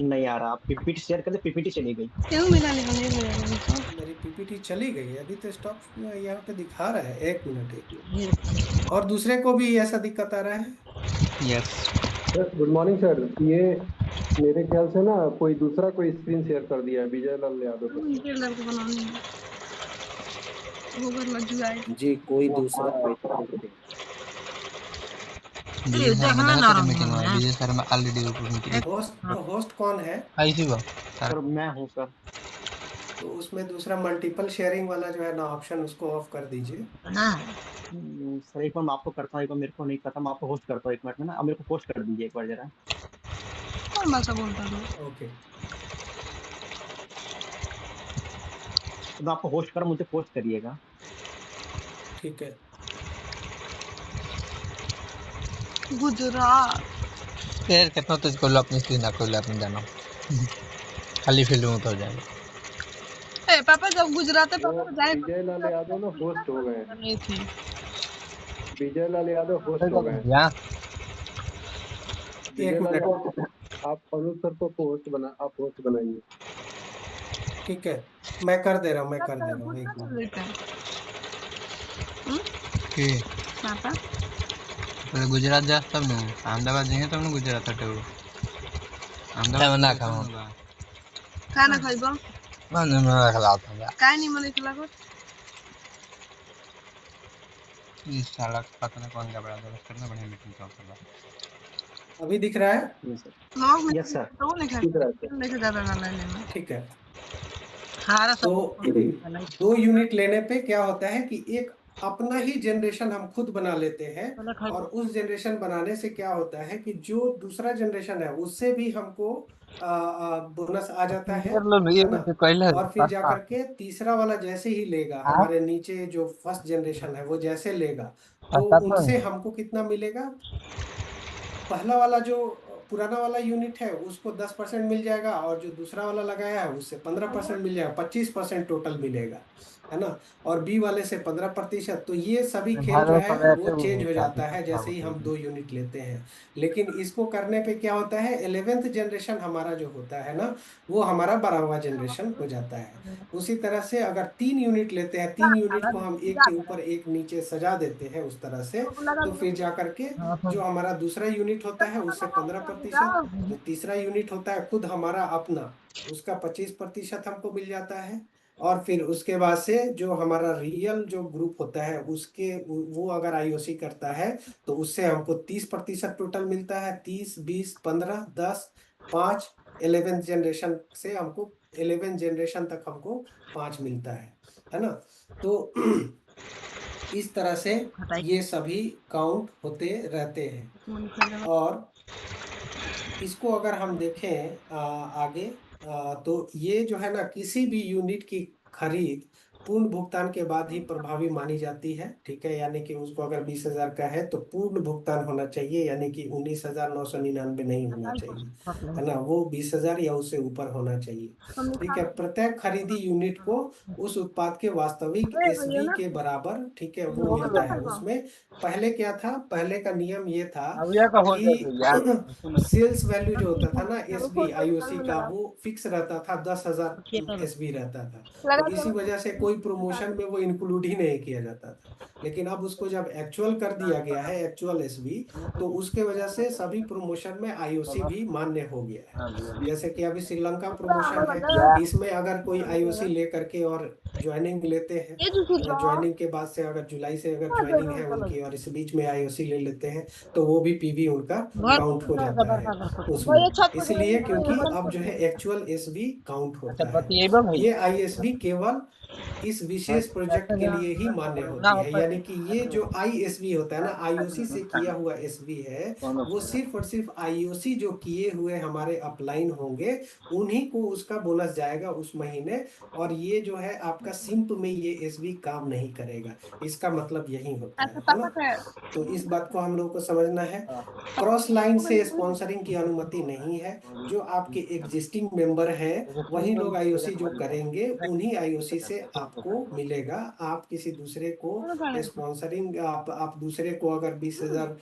नहीं आ रहा, आप पीपीटी शेयर करते, पीपीटी चली गई।
मेरी पीपीटी चली गई है, अभी तो स्टॉप यहाँ पे दिखा रहा है। 1 मिनट। और दूसरे को भी ऐसा दिक्कत आ रहा है?
Yes
sir good morning sir, ये मेरे ख्याल से ना कोई दूसरा कोई स्क्रीन शेयर कर दिया है, विजय लाल यादव
जी, कोई दूसरा
Vijay Sharma already meeting.
Host कौन है?
सर मैं हूँ सर।
तो उसमें दूसरा मल्टीपल शेयरिंग वाला जो है ना ऑप्शन, उसको ऑफ कर दीजिए।
सर एक बार मैं आपको करता हूँ, एक बार मेरे को नहीं करता, मैं आपको होस्ट करता हूँ 1 मिनट में ना, अब मेरे को होस्ट कर दीजिए एक बार जरा।
ओके,
तो मैं आपको होस्ट कर, मुझे पोस्ट करिएगा।
ठीक है।
गुजरात
शेयर कितना तो खोलो अपनी स्क्रीन ना खोलो अपने जानो खाली फील्ड में तो हो जाएगा।
ए पापा जब गुजरात है पापा जाए
विजय लाल यादव ना होस्ट हो गए हैं।
नहीं थी।
विजय लाल यादव होस्ट हो गए हैं।
यहाँ
विजय लाल यादव, आप अनुज सर को होस्ट बना, आप होस्ट बनाइए।
ठीक है, मैं कर दे रहा हूँ, एक
गुजरात
मिनट।
लेते हैं
કે
पापा
આપણે ગુજરાત જાસ તબ ને અમદાવાદ જઈએ તમને ગુજરાત હટે અમદાવાદ ના ખાવા
खाना खाइबो
મને ના ખલાતા
काय नहीं मने खिलागो
ये साला पता नहीं कौन घबरा दे करना बढ़िया मीटिंग चल रहा
अभी दिख रहा है?
Yes, sir.
No
Yes, sir.
तो नहीं
ठीक है, sir.
खाते लेके ज्यादा ना लेना
ठीक है।
खारा
तो
सब
2 यूनिट लेने पे क्या होता है कि एक अपना ही जनरेशन हम खुद बना लेते हैं, और उस जनरेशन बनाने से क्या होता है कि जो दूसरा जनरेशन है उससे भी हमको बोनस आ जाता है ना। और फिर जाकर के तीसरा वाला जैसे ही लेगा, हमारे नीचे जो फर्स्ट जनरेशन है वो जैसे लेगा, तो उनसे हमको कितना मिलेगा। पहला वाला जो पुराना वाला यूनिट है उसको 10% मिल जाएगा, और जो दूसरा वाला लगाया है उससे 15% मिल जाएगा, 25% टोटल मिलेगा, है ना। और बी वाले से 15%। तो ये सभी खेल जो है वो चेंज हो जाता है जैसे ही हम 2 यूनिट लेते हैं। लेकिन इसको करने पे क्या होता है, 11th जनरेशन हमारा जो होता है ना, वो हमारा 12वां जनरेशन हो जाता है। उसी तरह से अगर 3 यूनिट लेते हैं, 3 यूनिट को हम एक के ऊपर एक नीचे सजा देते हैं उस तरह से, तो फिर जाकर के जो हमारा दूसरा यूनिट होता है उससे 15%, जो तीसरा यूनिट होता है खुद हमारा अपना, उसका 25% हमको मिल जाता है। और फिर उसके बाद से जो हमारा रियल जो ग्रुप होता है उसके वो अगर आईओसी करता है तो उससे हमको 30% टोटल मिलता है। 30, 20, 15, 10, 5, 11th जनरेशन से हमको 11 जनरेशन तक हमको 5 मिलता है ना। तो इस तरह से ये सभी काउंट होते रहते हैं। और इसको अगर हम देखें आगे, तो ये जो है ना, किसी भी यूनिट की खरीद पूर्ण भुगतान के बाद ही प्रभावी मानी जाती है, ठीक है। यानी कि उसको अगर 20,000 का है तो पूर्ण भुगतान होना चाहिए, यानी कि 19,999 नहीं होना चाहिए, है ना। वो 20,000 या उससे ऊपर होना चाहिए, ठीक है। प्रत्येक खरीदी यूनिट को उस उत्पाद के वास्तविक एसवी के बराबर, ठीक है, वो मिलता है। उसमें पहले क्या था, पहले का नियम ये था कि सेल्स वैल्यू जो होता था ना एसबी आईओसी का, वो फिक्स रहता था, 10,000 एसबी रहता था। तो इसी वजह से कोई प्रमोशन में वो इंक्लूड ही नहीं किया जाता था। लेकिन अब उसको जब एक्चुअल कर दिया गया है, एक्चुअल एसबी, तो उसके वजह से सभी प्रमोशन में आईओसी भी मान्य हो गया है। जैसे कि अभी श्रीलंका प्रमोशन है, इसमें अगर कोई आईओसी ले करके और ज्वाइनिंग लेते हैं, ज्वाइनिंग के बाद से अगर जुलाई से अगर ज्वाइनिंग है उनकी और इस बीच में आईओसी ले लेते हैं, तो वो भी पीवी उनका काउंट हो जाता है उसमें, इसलिए क्योंकि अब जो है एक्चुअल एसबी काउंट होता है। ये आईएसबी केवल इस विशेष प्रोजेक्ट के लिए ही मान्य होती है। यानी कि ये जो आईएसबी होता है ना, आईओसी से किया हुआ एसबी है, वो सिर्फ और सिर्फ आईओसी जो किए हुए हमारे अपलाइन होंगे उन्हीं को उसका बोनस जाएगा उस महीने। और ये जो है आपका सिंप में ये एसबी काम नहीं करेगा, इसका मतलब यही होता है ना। तो इस बात को हम लोग को समझना है। क्रॉस लाइन से स्पॉन्सरिंग की अनुमति नहीं है। जो आपके एग्जिस्टिंग मेंबर है वही लोग आईओसी जो करेंगे, उन्हीं आईओसी से आपको मिलेगा। आप किसी दूसरे को स्पॉन्सरिंग, आप दूसरे को अगर 20,000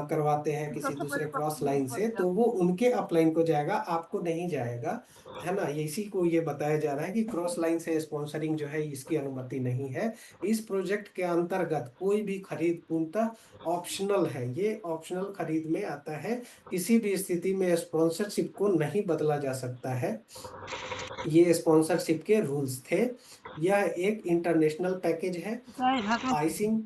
करवाते हैं किसी दूसरे क्रॉस लाइन से, तो वो उनके अपलाइन को जाएगा, आपको नहीं जाएगा, है ना। इसी को ये बताया जा रहा है कि क्रॉस लाइन से स्पॉन्सरिंग जो है इसकी अनुमति नहीं है। इस प्रोजेक्ट के अंतर्गत कोई भी खरीद पूर्णतः ऑप्शनल है, ये ऑप्शनल खरीद में आता है। किसी भी स्थिति में स्पॉन्सरशिप को नहीं बदला जा सकता है, ये स्पॉन्सरशिप के रूल्स थे। यह एक इंटरनेशनल पैकेज है। आइसिंग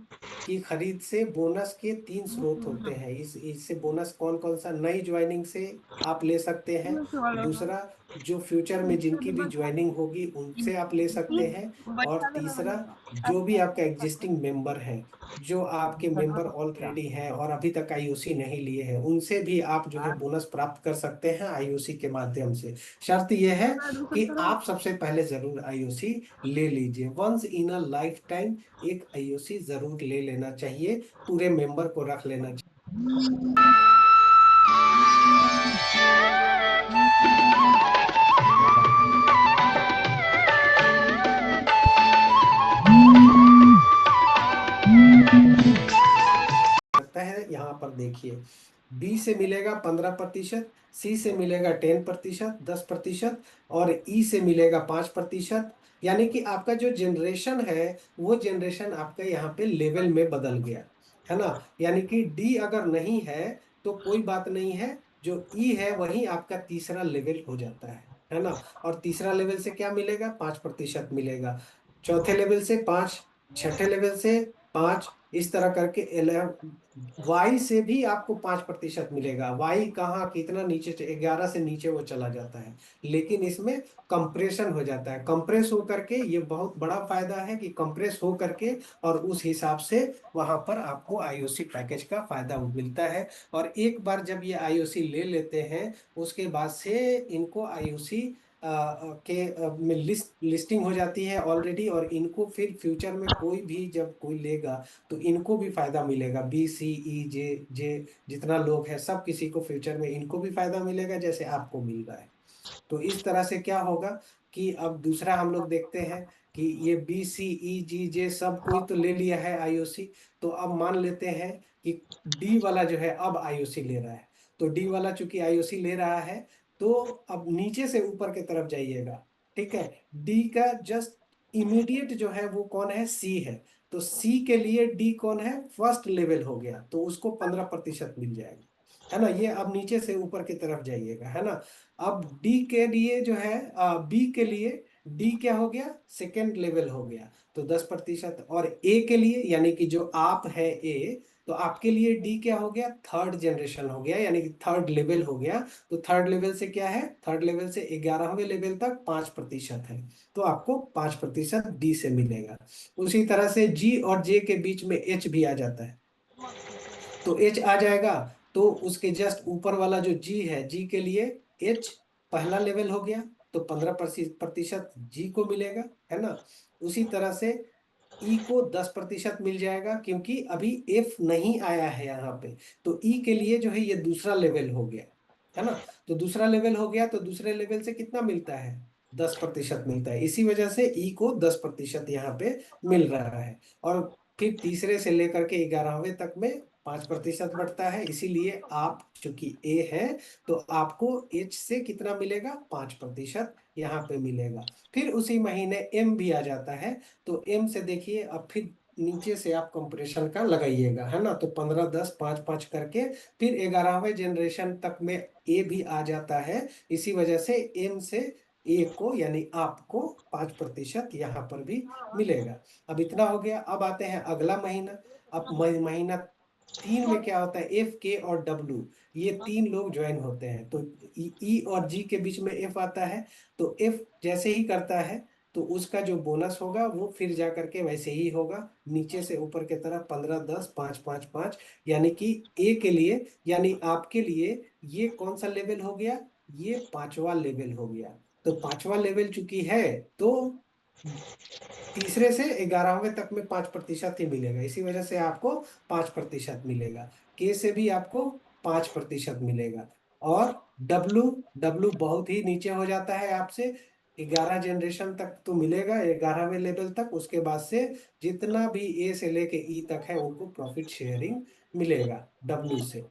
की खरीद से बोनस के 3 स्रोत होते हैं। इससे बोनस कौन कौन सा, नई ज्वाइनिंग से आप ले सकते हैं, दूसरा जो फ्यूचर में जिनकी भी ज्वाइनिंग होगी उनसे आप ले सकते हैं, और तीसरा जो भी आपका एग्जिस्टिंग मेंबर है, जो आपके मेंबर ऑलरेडी हैं और अभी तक आईओसी नहीं लिए हैं, उनसे भी आप जो है बोनस प्राप्त कर सकते हैं आईओसी के माध्यम से। शर्त यह है कि आप सबसे पहले जरूर आईओसी ले लीजिए। Once in a lifetime एक आईओसी जरूर ले लेना चाहिए, पूरे मेंबर को रख लेना चाहिए। लगता है यहाँ पर देखिए, बी से मिलेगा 15%, सी से मिलेगा 10%, 10%, और ई से मिलेगा 5%। यानी कि आपका जो जनरेशन है वो जनरेशन आपका यहाँ पे लेवल में बदल गया, है ना। यानी कि डी अगर नहीं है तो कोई बात नहीं है, जो ई है वही आपका तीसरा लेवल हो जाता है ना। और तीसरा लेवल से क्या मिलेगा? 5% मिलेगा। चौथे लेवल से 5, छठे लेवल से 5, इस तरह करके वाई से भी आपको 5% मिलेगा। वाई कहाँ कितना नीचे, 11 से नीचे वो चला जाता है, लेकिन इसमें कंप्रेशन हो जाता है। कंप्रेस हो करके, ये बहुत बड़ा फायदा है कि कंप्रेस हो करके और उस हिसाब से वहां पर आपको आईओसी पैकेज का फायदा मिलता है। और एक बार जब ये आईओसी ले लेते हैं उसके बाद से इनको आईओसी में लिस्टिंग हो जाती है ऑलरेडी, और इनको फिर फ्यूचर में कोई भी जब कोई लेगा तो इनको भी फायदा मिलेगा। बी सी ई जे जे जितना लोग हैं सब किसी को फ्यूचर में इनको भी फायदा मिलेगा जैसे आपको मिल रहा है। तो इस तरह से क्या होगा कि अब दूसरा हम लोग देखते हैं कि ये बी सी ई जी जे सब कोई तो ले लिया है आईओसी। तो अब मान लेते हैं कि डी वाला जो है अब आईओसी ले रहा है। तो डी वाला चूंकि आईओसी ले रहा है तो अब नीचे से ऊपर की तरफ जाइएगा, ठीक है। डी का जस्ट इमीडिएट जो है वो कौन है? सी है। तो सी के लिए डी कौन है? फर्स्ट लेवल हो गया, तो उसको 15% मिल जाएगा, है ना। ये अब नीचे से ऊपर की तरफ जाइएगा, है ना। अब डी के लिए जो है, बी के लिए डी क्या हो गया? सेकेंड लेवल हो गया, तो 10%। और ए के लिए यानी कि जो आप है ए, तो आपके लिए डी क्या हो गया? थर्ड जनरेशन हो गया, यानी कि थर्ड लेवल हो गया। तो थर्ड लेवल से क्या है? थर्ड लेवल से 11वें लेवल तक 5% है, तो आपको 5% डी से मिलेगा। उसी तरह से जी और जे के बीच में एच भी आ जाता है, तो एच आ जाएगा। तो उसके जस्ट ऊपर वाला जो जी है, जी के लिए एच पहला लेवल हो गया, तो 15% जी को मिलेगा, है ना। उसी तरह से ई को 10% मिल जाएगा, क्योंकि अभी एफ नहीं आया है यहाँ पे। तो ई के लिए जो है ये दूसरा लेवल हो गया, है ना। तो दूसरा लेवल हो गया, तो दूसरे लेवल से कितना मिलता है? 10% मिलता है। इसी वजह से ई को 10% यहाँ पे मिल रहा है। और फिर तीसरे से लेकर के 11वें तक में 5% बढ़ता है। इसीलिए आप चूंकि ए है तो आपको एच से कितना मिलेगा? 5% यहाँ पे मिलेगा। फिर उसी महीने एम भी आ जाता है, तो एम से देखिए अब फिर नीचे से आप कंप्रेशन का लगाइएगा, है ना। तो 15, 10, 5, 5 करके फिर 11वें जनरेशन तक में ए भी आ जाता है। इसी वजह से एम से ए को यानी आपको 5% यहाँ पर भी मिलेगा। अब इतना हो गया। अब आते हैं अगला महीना। अब महीना 3 में क्या होता है? एफ, के और डब्ल्यू, ये 3 लोग ज्वाइन होते हैं, तो ई और जी के बीच में एफ आता है। तो एफ जैसे ही करता है तो उसका जो बोनस होगा वो फिर जा करके वैसे ही होगा, नीचे से ऊपर की तरफ 15, 10, 5, 5, 5। यानी कि ए के लिए यानी आपके लिए ये कौन सा लेवल हो गया? ये 5वां लेवल हो गया। तो 5वां लेवल चूंकि है तो तीसरे से 11वें तक में 5% ही मिलेगा, इसी वजह से आपको 5% मिलेगा। के से भी आपको 5% मिलेगा। और डब्लू, डब्लू बहुत ही नीचे हो जाता है आपसे, 11 जनरेशन तक तो मिलेगा, 11वें लेवल तक। उसके बाद से जितना भी ए से लेके ई तक है उनको प्रॉफिट शेयरिंग मिलेगा डब्लू से।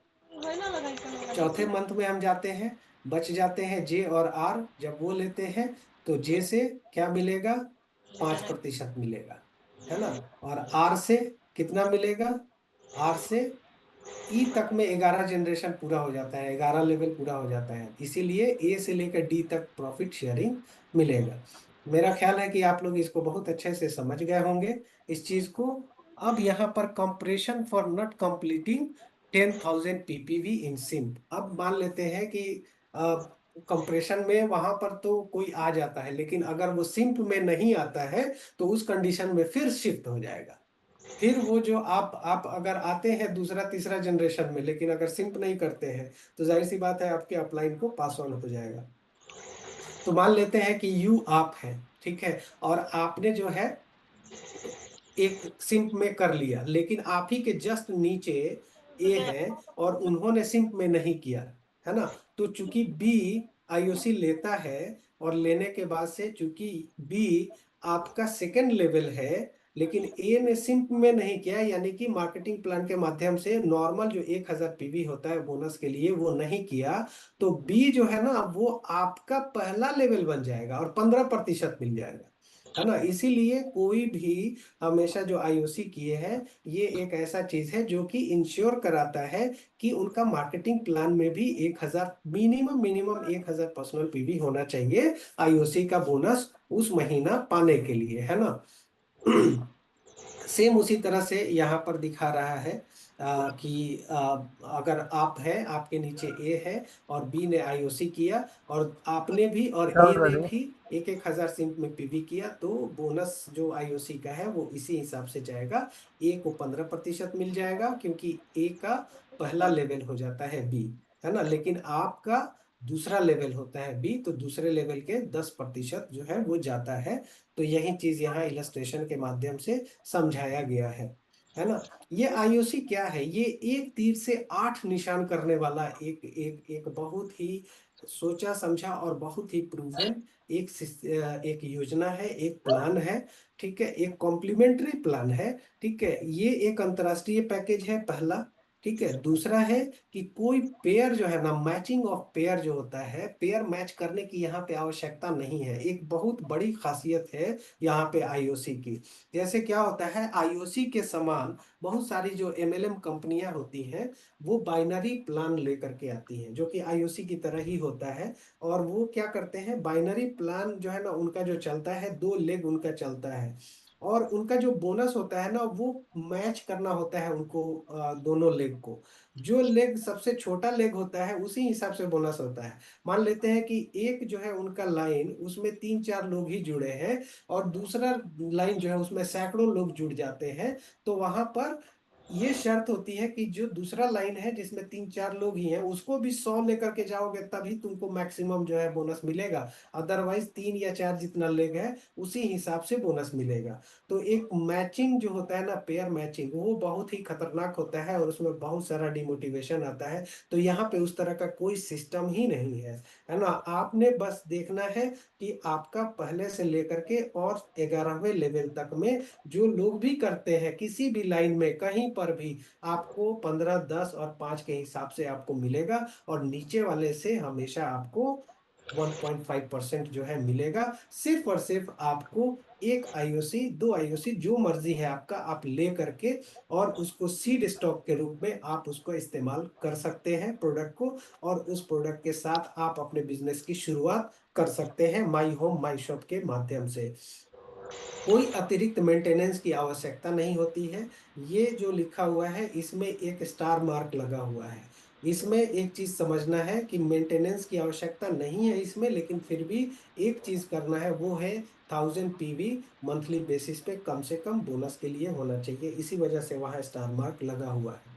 चौथे मंथ में हम जाते हैं, बच जाते हैं जे और आर। जब वो लेते हैं तो जे से क्या मिलेगा? 5% मिलेगा, है ना। और आर से कितना मिलेगा? आर से ई तक में 11 जनरेशन पूरा हो जाता है, 11 लेवल पूरा हो जाता है, इसीलिए ए से लेकर डी तक प्रॉफिट शेयरिंग मिलेगा। मेरा ख्याल है कि आप लोग इसको बहुत अच्छे से समझ गए होंगे इस चीज को। अब यहाँ पर compression for not completing 10,000 PPV in सिंप। अब मान लेते हैं कि कंप्रेशन में वहां पर तो कोई आ जाता है, लेकिन अगर वो सिंप में नहीं आता है तो उस कंडीशन में फिर शिफ्ट हो जाएगा। फिर वो जो आप अगर आते हैं दूसरा तीसरा जनरेशन में, लेकिन अगर सिंप नहीं करते हैं तो जाहिर सी बात है आपके अपलाइन को पास ऑन हो जाएगा। तो मान लेते हैं कि यू आप है, ठीक है, और आपने जो है एक सिंप में कर लिया, लेकिन आप ही के जस्ट नीचे ए है और उन्होंने सिंप में नहीं किया, है ना। तो चूंकि बी आईओसी लेता है और लेने के बाद से चूंकि बी आपका सेकेंड लेवल है, लेकिन ए ने सिंप में नहीं किया, यानी कि मार्केटिंग प्लान के माध्यम से नॉर्मल जो 1000 पीवी होता है बोनस के लिए वो नहीं किया, तो बी जो है ना वो आपका पहला लेवल बन जाएगा और 15% मिल जाएगा, है ना। इसीलिए कोई भी हमेशा जो आईओसी किए हैं, ये एक ऐसा चीज है जो कि इंश्योर कराता है कि उनका मार्केटिंग प्लान में भी 1000 मिनिमम 1000 पर्सनल पीवी होना चाहिए आईओसी का बोनस उस महीना पाने के लिए, है ना। सेम उसी तरह से यहाँ पर दिखा रहा है कि अगर आप हैं, आपके नीचे ए है और बी ने आईओसी किया और आपने भी और ए ने भी 1000 सिंप में पीवी किया, तो बोनस जो आईओसी का है वो इसी हिसाब से जाएगा। ए को 15% मिल जाएगा क्योंकि ए का पहला लेवल हो जाता है बी, है ना, लेकिन आपका दूसरा लेवल होता है बी, तो दूसरे लेवल के 10% जो है वो जाता है। तो यही चीज यहाँ इलस्ट्रेशन के माध्यम से समझाया गया है ना। ये आईओसी क्या है, ये एक तीर से 8 निशान करने वाला एक एक एक बहुत ही सोचा समझा और बहुत ही प्रूवन एक योजना है, एक प्लान है, ठीक है, एक कॉम्प्लीमेंट्री प्लान है, ठीक है। ये एक अंतरराष्ट्रीय पैकेज है पहला, ठीक है। दूसरा है कि कोई पेयर जो है ना, मैचिंग ऑफ पेयर जो होता है, पेयर मैच करने की यहाँ पे आवश्यकता नहीं है, एक बहुत बड़ी खासियत है यहाँ पे आईओसी की। जैसे क्या होता है, आईओसी के समान बहुत सारी जो एमएलएम कंपनियां होती हैं वो बाइनरी प्लान लेकर के आती हैं, जो कि आईओसी की तरह ही होता है। और वो क्या करते हैं, बाइनरी प्लान जो है ना उनका जो चलता है, 2 लेग उनका चलता है, और उनका जो बोनस होता है ना वो मैच करना होता है उनको, दोनों लेग को। जो लेग सबसे छोटा लेग होता है उसी हिसाब से बोनस होता है। मान लेते हैं कि एक जो है उनका लाइन, उसमें 3-4 लोग ही जुड़े हैं और दूसरा लाइन जो है उसमें सैकड़ों लोग जुड़ जाते हैं, तो वहां पर ये शर्त होती है कि जो दूसरा लाइन है जिसमें 3-4 लोग ही हैं उसको भी 100 लेकर के जाओगे तभी तुमको मैक्सिमम जो है बोनस मिलेगा। अदरवाइज 3 या 4 जितना लेग है उसी हिसाब से बोनस मिलेगा। तो एक मैचिंग जो होता है ना, पेयर मैचिंग, वो बहुत ही खतरनाक होता है और उसमें बहुत सारा डिमोटिवेशन आता है। तो यहाँ पे उस तरह का कोई सिस्टम ही नहीं है ना। आपने बस देखना है कि आपका पहले से लेकर के और 11वें लेवल तक में जो लोग भी करते हैं किसी भी लाइन में कहीं पर भी, आपको 15, 10 और 5 के हिसाब से आपको मिलेगा, और नीचे वाले से हमेशा आपको 1.5% जो है मिलेगा। सिर्फ और सिर्फ आपको एक आईओसी, 2 आईओसी, जो मर्जी है आपका, आप ले करके और उसको सीड स्टॉक के रूप में आप उसको इस्तेमाल कर सकते हैं प्रोडक्ट को, और उस प्रोडक्ट के साथ आप अपने बिजनेस की शुरुआत कर सकते हैं माई होम माई शॉप के माध्यम से। कोई अतिरिक्त मेंटेनेंस की आवश्यकता नहीं होती है। ये जो लिखा हुआ है इसमें एक स्टार मार्क लगा हुआ है। इसमें एक चीज समझना है कि मेंटेनेंस की आवश्यकता नहीं है इसमें, लेकिन फिर भी एक चीज करना है, वो है 1000 पीवी मंथली बेसिस पे कम से कम बोनस के लिए होना चाहिए, इसी वजह से वहां स्टार मार्क लगा हुआ है।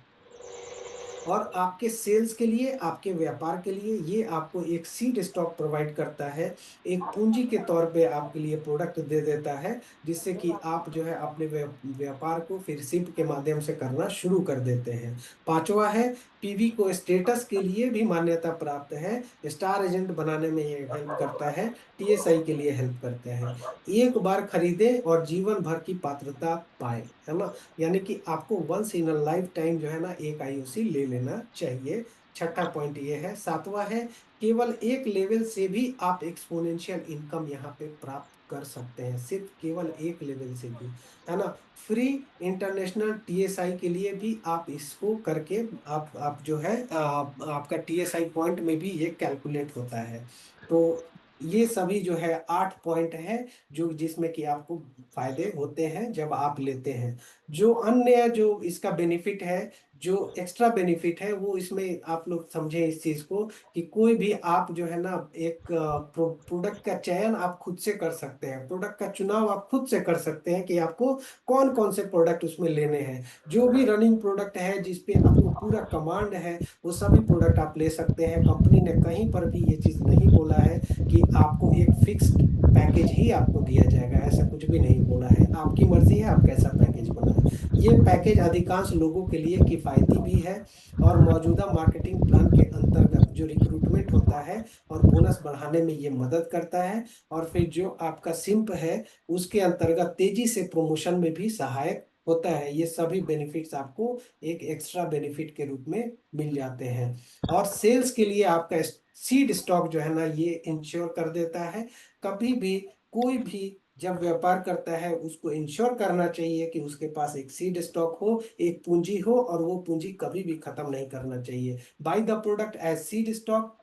और आपके सेल्स के लिए, आपके व्यापार के लिए ये आपको एक सीड स्टॉक प्रोवाइड करता है, एक पूंजी के तौर पे आपके लिए प्रोडक्ट दे देता है, जिससे कि आप जो है अपने व्यापार को फिर सिप के माध्यम से करना शुरू कर देते हैं। पांचवा है, पीवी को स्टेटस के लिए भी मान्यता प्राप्त है, स्टार एजेंट बनाने में ये हेल्प करता है, टीएसआई के लिए हेल्प करता है। एक बार खरीदे और जीवन भर की पात्रता पाए, है ना। यानी कि आपको once in a lifetime जो है ना एक आईओसी ले लेना चाहिए। छठा पॉइंट ये है। सातवां है, केवल एक लेवल से भी आप एक्सपोनेंशियल इनकम यहाँ पे प्राप्त कर सकते हैं, सिर्फ केवल एक लेवल से भी, है ना। फ्री इंटरनेशनल टीएसआई के लिए भी आप इसको करके आप जो है आपका टीएसआई पॉइंट में भी ये कैलकुलेट होता है। तो ये सभी जो है 8 पॉइंट है जो जिसमें कि आपको फायदे होते हैं जब आप लेते हैं। जो अन्य जो इसका बेनिफिट है, जो एक्स्ट्रा बेनिफिट है, वो इसमें आप लोग समझे इस चीज को कि कोई भी आप जो है ना एक प्रोडक्ट का चयन आप खुद से कर सकते हैं, प्रोडक्ट का चुनाव आप खुद से कर सकते हैं कि आपको कौन कौन से प्रोडक्ट उसमें लेने हैं। जो भी रनिंग प्रोडक्ट है जिसपे आपको पूरा कमांड है वो सभी प्रोडक्ट आप ले सकते हैं। कंपनी ने कहीं पर भी ये चीज नहीं बोला है कि आपको एक फिक्स्ड पैकेज ही आपको दिया जाएगा, ऐसा कुछ भी नहीं बोला है। आपकी मर्जी है आप कैसा पैकेज बनाए। ये पैकेज अधिकांश लोगों के लिए किफायती किफ़ायती भी है और मौजूदा मार्केटिंग प्लान के अंतर्गत जो रिक्रूटमेंट होता है और बोनस बढ़ाने में ये मदद करता है। और फिर जो आपका सिंप है उसके अंतर्गत तेजी से प्रमोशन में भी सहायक होता है। ये सभी बेनिफिट्स आपको एक एक्स्ट्रा बेनिफिट के रूप में मिल जाते हैं। और सेल्स के लिए आपका सीड स्टॉक जो है ना ये इंश्योर कर देता है। कभी भी कोई भी जब व्यापार करता है उसको इंश्योर करना चाहिए कि उसके पास एक सीड स्टॉक हो, एक पूंजी हो, और वो पूंजी कभी भी खत्म नहीं करना चाहिए। Buy the product as seed stock,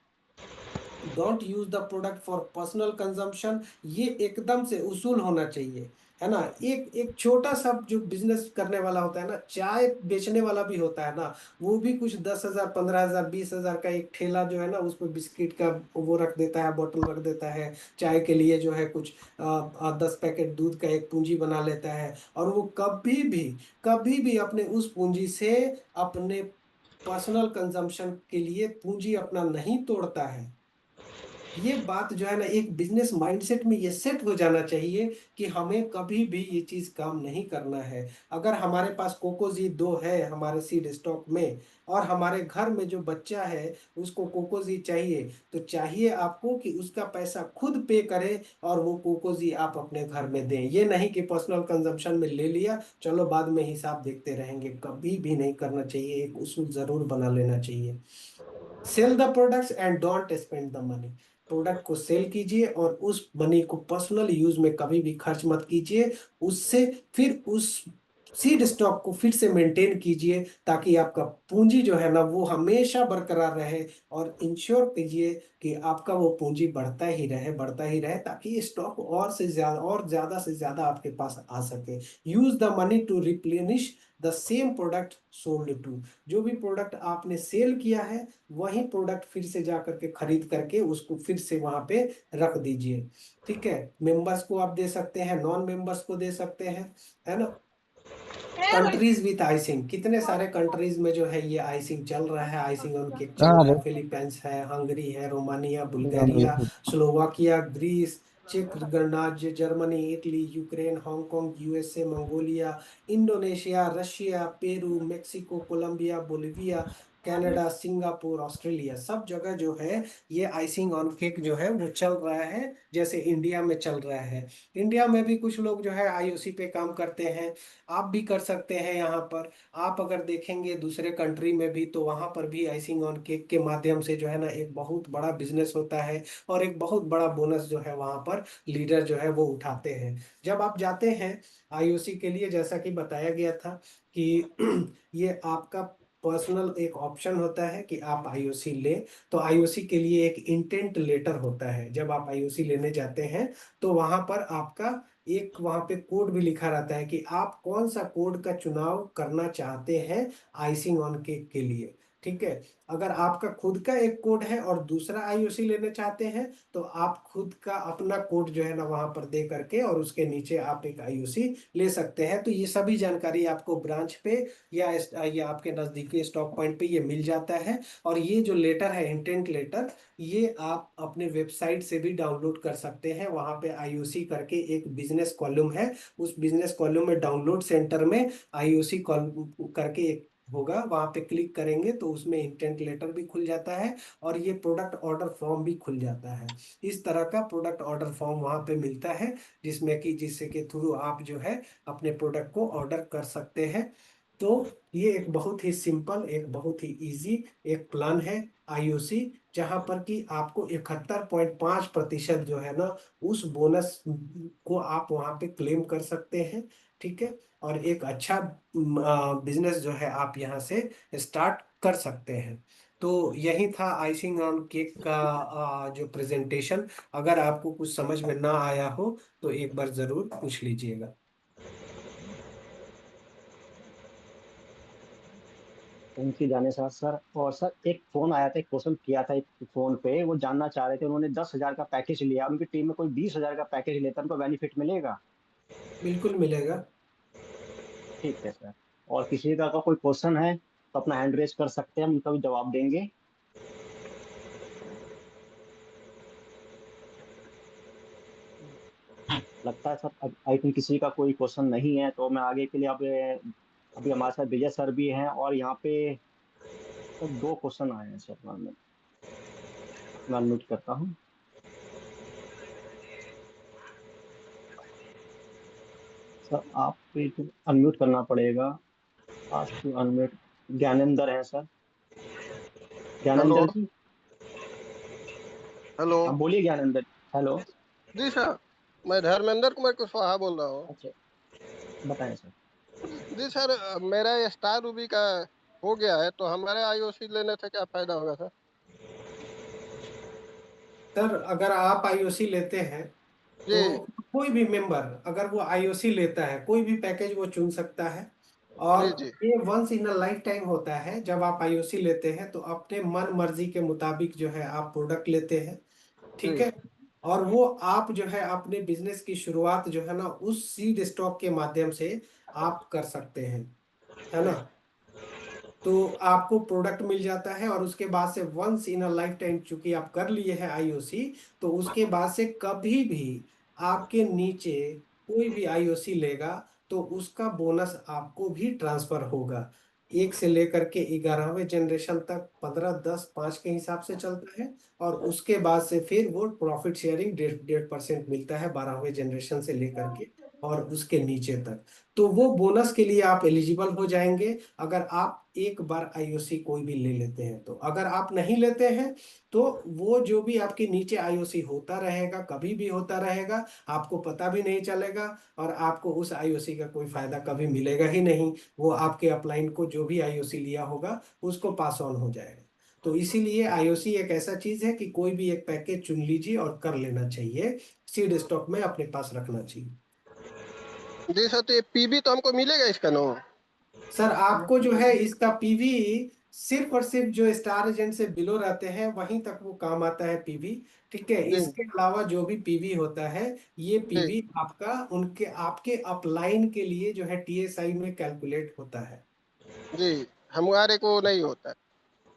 don't use the product for personal consumption. ये एकदम से उसूल होना चाहिए, है ना। एक एक छोटा सा जो बिजनेस करने वाला होता है ना, चाय बेचने वाला भी होता है ना, वो भी कुछ 10,000 15,000 20,000 का एक ठेला जो है ना उस पर बिस्किट का वो रख देता है, बोतल रख देता है। चाय के लिए जो है कुछ 10 पैकेट दूध का एक पूंजी बना लेता है, और वो कभी भी अपने उस पूंजी से अपने पर्सनल कंजम्पशन के लिए पूंजी अपना नहीं तोड़ता है। ये बात जो है ना एक बिजनेस माइंडसेट में ये सेट हो जाना चाहिए कि हमें कभी भी ये चीज काम नहीं करना है। अगर हमारे पास कोकोजी 2 है हमारे सीड स्टॉक में, और हमारे घर में जो बच्चा है उसको कोकोजी चाहिए, तो चाहिए आपको कि उसका पैसा खुद पे करे और वो कोकोजी आप अपने घर में दें। ये नहीं कि पर्सनल कंजम्पशन में ले लिया, चलो बाद में हिसाब देखते रहेंगे, कभी भी नहीं करना चाहिए। एक उसूल जरूर बना लेना चाहिए। Sell the products and don't spend the money. Product को सेल कीजिए और उस मनी को पर्सनल यूज में कभी भी खर्च मत कीजिए। उससे फिर उस सीड स्टॉक को फिर से मेंटेन कीजिए ताकि आपका पूंजी जो है ना वो हमेशा बरकरार रहे, और इंश्योर कीजिए कि आपका वो पूंजी बढ़ता ही रहे, ताकि ये स्टॉक और ज्यादा से ज्यादा आपके पास आ सके। Use the money to replenish the same product sold to. जो भी प्रोडक्ट आपने सेल किया है वही प्रोडक्ट फिर से जा करके खरीद करके उसको फिर से वहां पे रख दीजिए। ठीक है, मेंबर्स को आप दे सकते हैं, नॉन मेंबर्स को दे सकते हैं, है ना। कंट्रीज विथ आइसिंग, कितने सारे कंट्रीज में जो है ये आइसिंग चल रहा है, आइसिंग ऑन केक चल रहा है। फिलीपींस है, हंगरी है, रोमानिया, बुल्गारिया, स्लोवाकिया, ग्रीस, चेक गणराज्य, Germany, Italy, Ukraine, Hong Kong, USA, Mongolia, Indonesia, Russia, Peru, Mexico, Colombia, Bolivia, Canada, Singapore, Australia, सब जगह जो है ये आइसिंग ऑन केक जो है वो चल रहा है, जैसे इंडिया में चल रहा है। इंडिया में भी कुछ लोग जो है आईओसी पे काम करते हैं, आप भी कर सकते हैं यहाँ पर। आप अगर देखेंगे दूसरे कंट्री में भी तो वहाँ पर भी आइसिंग ऑन केक के माध्यम से जो है ना एक बहुत बड़ा बिजनेस होता है, और एक बहुत बड़ा बोनस जो है वहाँ पर लीडर जो है वो उठाते हैं। जब आप जाते हैं आईओसी के लिए, जैसा कि बताया गया था कि ये आपका पर्सनल एक ऑप्शन होता है कि आप आईओसी ले, तो आईओसी के लिए एक इंटेंट लेटर होता है। जब आप आईओसी लेने जाते हैं तो वहां पर आपका एक वहां पे कोड भी लिखा रहता है कि आप कौन सा कोड का चुनाव करना चाहते हैं आइसिंग ऑन केक के लिए। ठीक है, अगर आपका खुद का एक कोड है और दूसरा आईओसी लेने चाहते हैं तो आप खुद का अपना कोड जो है ना वहां पर दे करके और उसके नीचे आप एक आईओसी ले सकते हैं। तो ये सभी जानकारी आपको ब्रांच पे या आपके नजदीकी स्टॉक पॉइंट पे ये मिल जाता है। और ये जो लेटर है इंटेंट लेटर, ये आप अपने वेबसाइट से भी डाउनलोड कर सकते हैं। वहां पे आईओसी करके एक बिजनेस कॉलम है, उस बिजनेस कॉलम में डाउनलोड सेंटर में आईओसी कॉल करके एक होगा, वहां पे क्लिक करेंगे तो उसमें इंटेंट लेटर भी खुल जाता है और ये प्रोडक्ट ऑर्डर फॉर्म भी खुल जाता है। इस तरह का प्रोडक्ट ऑर्डर फॉर्म वहां पे मिलता है, जिससे के थ्रू आप जो है अपने प्रोडक्ट को ऑर्डर कर सकते हैं। तो ये एक बहुत ही सिंपल, एक बहुत ही इजी एक प्लान है आईओसी, जहां पर कि आपको 71.5% जो है ना उस बोनस को आप वहां पे क्लेम कर सकते हैं। ठीक है, और एक अच्छा बिजनेस जो है आप यहाँ से स्टार्ट कर सकते हैं। तो यही था आइसिंग ऑन केक का जो प्रेजेंटेशन। अगर आपको कुछ समझ में ना आया हो तो एक बार जरूर पूछ लीजिएगा।
थैंक यू जाने सर। सर और सर एक फोन आया था, एक क्वेश्चन किया था एक फोन पे, वो जानना चाह रहे थे, उन्होंने 10,000 का पैकेज लिया, उनकी टीम में कोई 20,000 का पैकेज लेता है, उनको बेनिफिट मिलेगा?
बिल्कुल मिलेगा।
ठीक है सर। और किसी का अगर कोई क्वेश्चन है तो अपना हैंड रेज कर सकते हैं, हम उनका भी जवाब देंगे। लगता है सर आई थिंक किसी का कोई क्वेश्चन नहीं है, तो मैं आगे के लिए अब अभी हमारे साथ विजय सर भी हैं, और यहाँ पे तो 2 क्वेश्चन आए हैं सर। मैं अनम्यूट करता हूँ। सर आप पे तो अनम्यूट करना पड़ेगा। आज टू अनम्यूट। ज्ञानेंद्र है sir.
Hello.
Gyanendra ji.
Hello.
हाँ बोलिए ज्ञानेंद्र। हेलो।
जी सर, मैं धर्मेंद्र कुमार कुशवाहा बोल रहा हूँ।
अच्छा, बताएं सर।
जी सर, मेरा स्टार रूबी का हो गया है, तो हमारे आईओसी लेने से क्या फायदा होगा सर?
सर अगर आप आईओसी लेते हैं तो
जी
कोई भी मेंबर अगर वो आईओसी लेता है कोई भी पैकेज वो चुन सकता है।
जी।
और
जी
ये once in a lifetime होता है। जब आप आईओसी लेते हैं तो अपने मन मर्जी के मुताबिक जो है आप प्रोडक्ट लेते हैं, ठीक
जी
है। और वो आप जो है अपने बिजनेस की शुरुआत जो है ना उस सीड स्टॉक के माध्यम से आप कर सकते हैं, है ना। तो आपको प्रोडक्ट मिल जाता है और उसके बाद से once in a lifetime चूंकि आप कर लिए हैं आईओसी, तो उसके बाद से कभी भी आपके नीचे कोई भी आईओसी लेगा तो उसका बोनस आपको भी ट्रांसफर होगा। 1 से लेकर के 11वें जनरेशन तक 15, 10, 5 के हिसाब से चलता है। और उसके बाद से फिर वो प्रॉफिट शेयरिंग 1.5% मिलता है 12वें जनरेशन से लेकर के और उसके नीचे तक। तो वो बोनस के लिए आप एलिजिबल हो जाएंगे अगर आप एक बार आईओसी कोई भी ले लेते हैं। तो अगर आप नहीं लेते हैं तो वो जो भी आपके नीचे आईओसी होता रहेगा, कभी भी होता रहेगा, आपको पता भी नहीं चलेगा और आपको उस आईओसी का कोई फायदा कभी मिलेगा ही नहीं। वो आपके अपलाइन को जो भी आईओसी लिया होगा उसको पास ऑन हो जाएगा। तो इसीलिए आईओसी एक ऐसा चीज है कि कोई भी एक पैकेज चुन लीजिए और कर लेना चाहिए, सीड स्टॉक में अपने पास रखना चाहिए।
जी सर, तो ये पीबी तो हमको मिलेगा इसका नो?
सर आपको जो है इसका पीवी सिर्फ और सिर्फ जो स्टार एजेंट से बिलो रहते हैं वहीं तक वो काम आता है पीवी, ठीक है।
जी
इसके अलावा जो भी पीवी होता है ये
जी
पीवी आपका उनके आपके अपलाइन के लिए जो है टीएसआई में कैलकुलेट होता है।
जी। हमारे को नहीं होता है।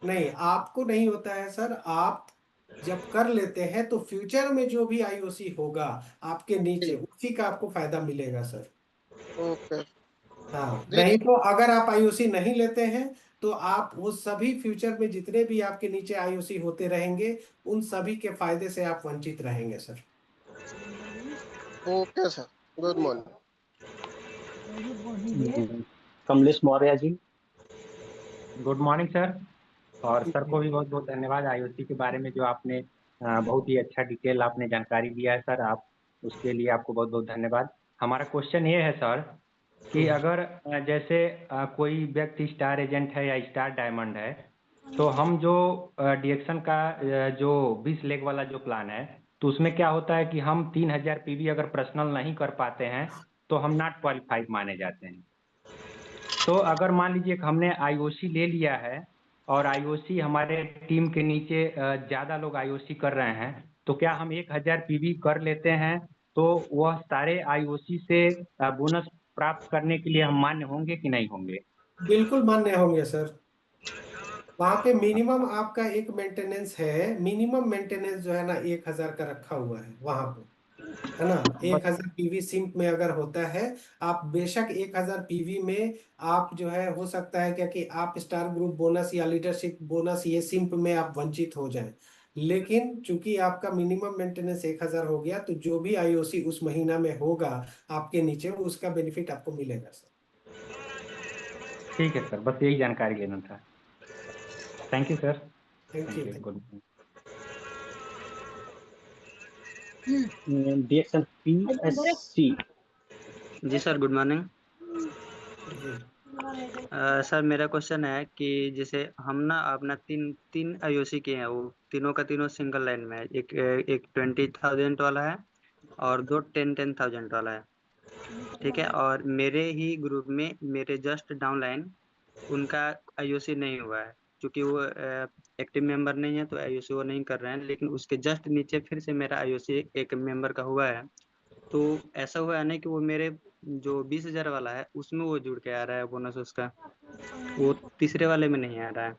नहीं आपको नहीं होता है सर। आप जब कर लेते हैं तो फ्यूचर में जो भी आईओसी होगा आपके नीचे
जी।
उसी का आपको फायदा मिलेगा सर।
ओके।
हाँ
जी
नहीं तो अगर आप आईओसी नहीं लेते हैं तो आप वो सभी फ्यूचर में जितने भी आपके नीचे आईओसी होते रहेंगे उन सभी के फायदे से आप वंचित रहेंगे sir.
Okay sir, good morning.
Kamlesh Maurya ji.
Good morning sir. और सर को भी बहुत बहुत धन्यवाद आईओसी के बारे में जो आपने बहुत ही अच्छा डिटेल आपने जानकारी दिया है सर। आप उसके लिए आपको बहुत बहुत धन्यवाद। हमारा क्वेश्चन ये है सर कि अगर जैसे कोई व्यक्ति स्टार एजेंट है या स्टार डायमंड है, तो हम जो डीएक्सन का जो 20 लेग वाला जो प्लान है, तो उसमें क्या होता है कि हम 3000 पीवी अगर पर्सनल नहीं कर पाते हैं तो हम नॉट क्वालिफाइड माने जाते हैं। तो अगर मान लीजिए कि हमने आईओसी ले लिया है और आईओसी हमारे टीम के नीचे ज़्यादा लोग आईओसी कर रहे हैं, तो क्या हम 1000 पीवी कर लेते हैं तो वह सारे आईओसी से बोनस प्राप्त करने के लिए हम मान्य होंगे कि नहीं होंगे?
बिल्कुल मान्य होंगे सर। वहां पे मिनिमम आपका एक मेंटेनेंस है, मिनिमम मेंटेनेंस जो है ना 1000 का रखा हुआ है वहां पे, है ना।
बस
1000 पीवी सिंक में अगर होता है, आप बेशक 1000 पीवी में आप जो है हो सकता है क्या कि आप स्टार ग्रुप बोनस या लीडरशिप बोनस ये सिंप में आप वंचित हो जाएं। लेकिन चूंकि आपका मिनिमम मेंटेनेंस 1000 हो गया तो जो भी आईओसी उस महीना में होगा आपके नीचे वो उसका बेनिफिट आपको मिलेगा सर।
ठीक है सर, बस यही जानकारी लेना था। Thank you sir.
Thank
thank
you.
You. Good.
डीएक्सन पीएससी।
जी सर, गुड मॉर्निंग।
जी
सर मेरा क्वेश्चन है कि जैसे हम ना अपना तीन तीन आईओसी के हैं, वो तीनों का तीनों सिंगल लाइन में है। एक 20,000 वाला है और दो 10,000 वाला है, ठीक है। और मेरे ही ग्रुप में मेरे जस्ट डाउन लाइन उनका आईओसी नहीं हुआ है, क्योंकि वो एक्टिव मेंबर नहीं है तो आईओसी वो नहीं कर रहे हैं। लेकिन उसके जस्ट नीचे फिर से मेरा आईओसी एक मेंबर का हुआ है। तो ऐसा हुआ है ना कि वो मेरे जो 20,000 वाला है उसमें वो जुड़ के आ रहा है बोनस उसका, वो तीसरे वाले में नहीं आ रहा है।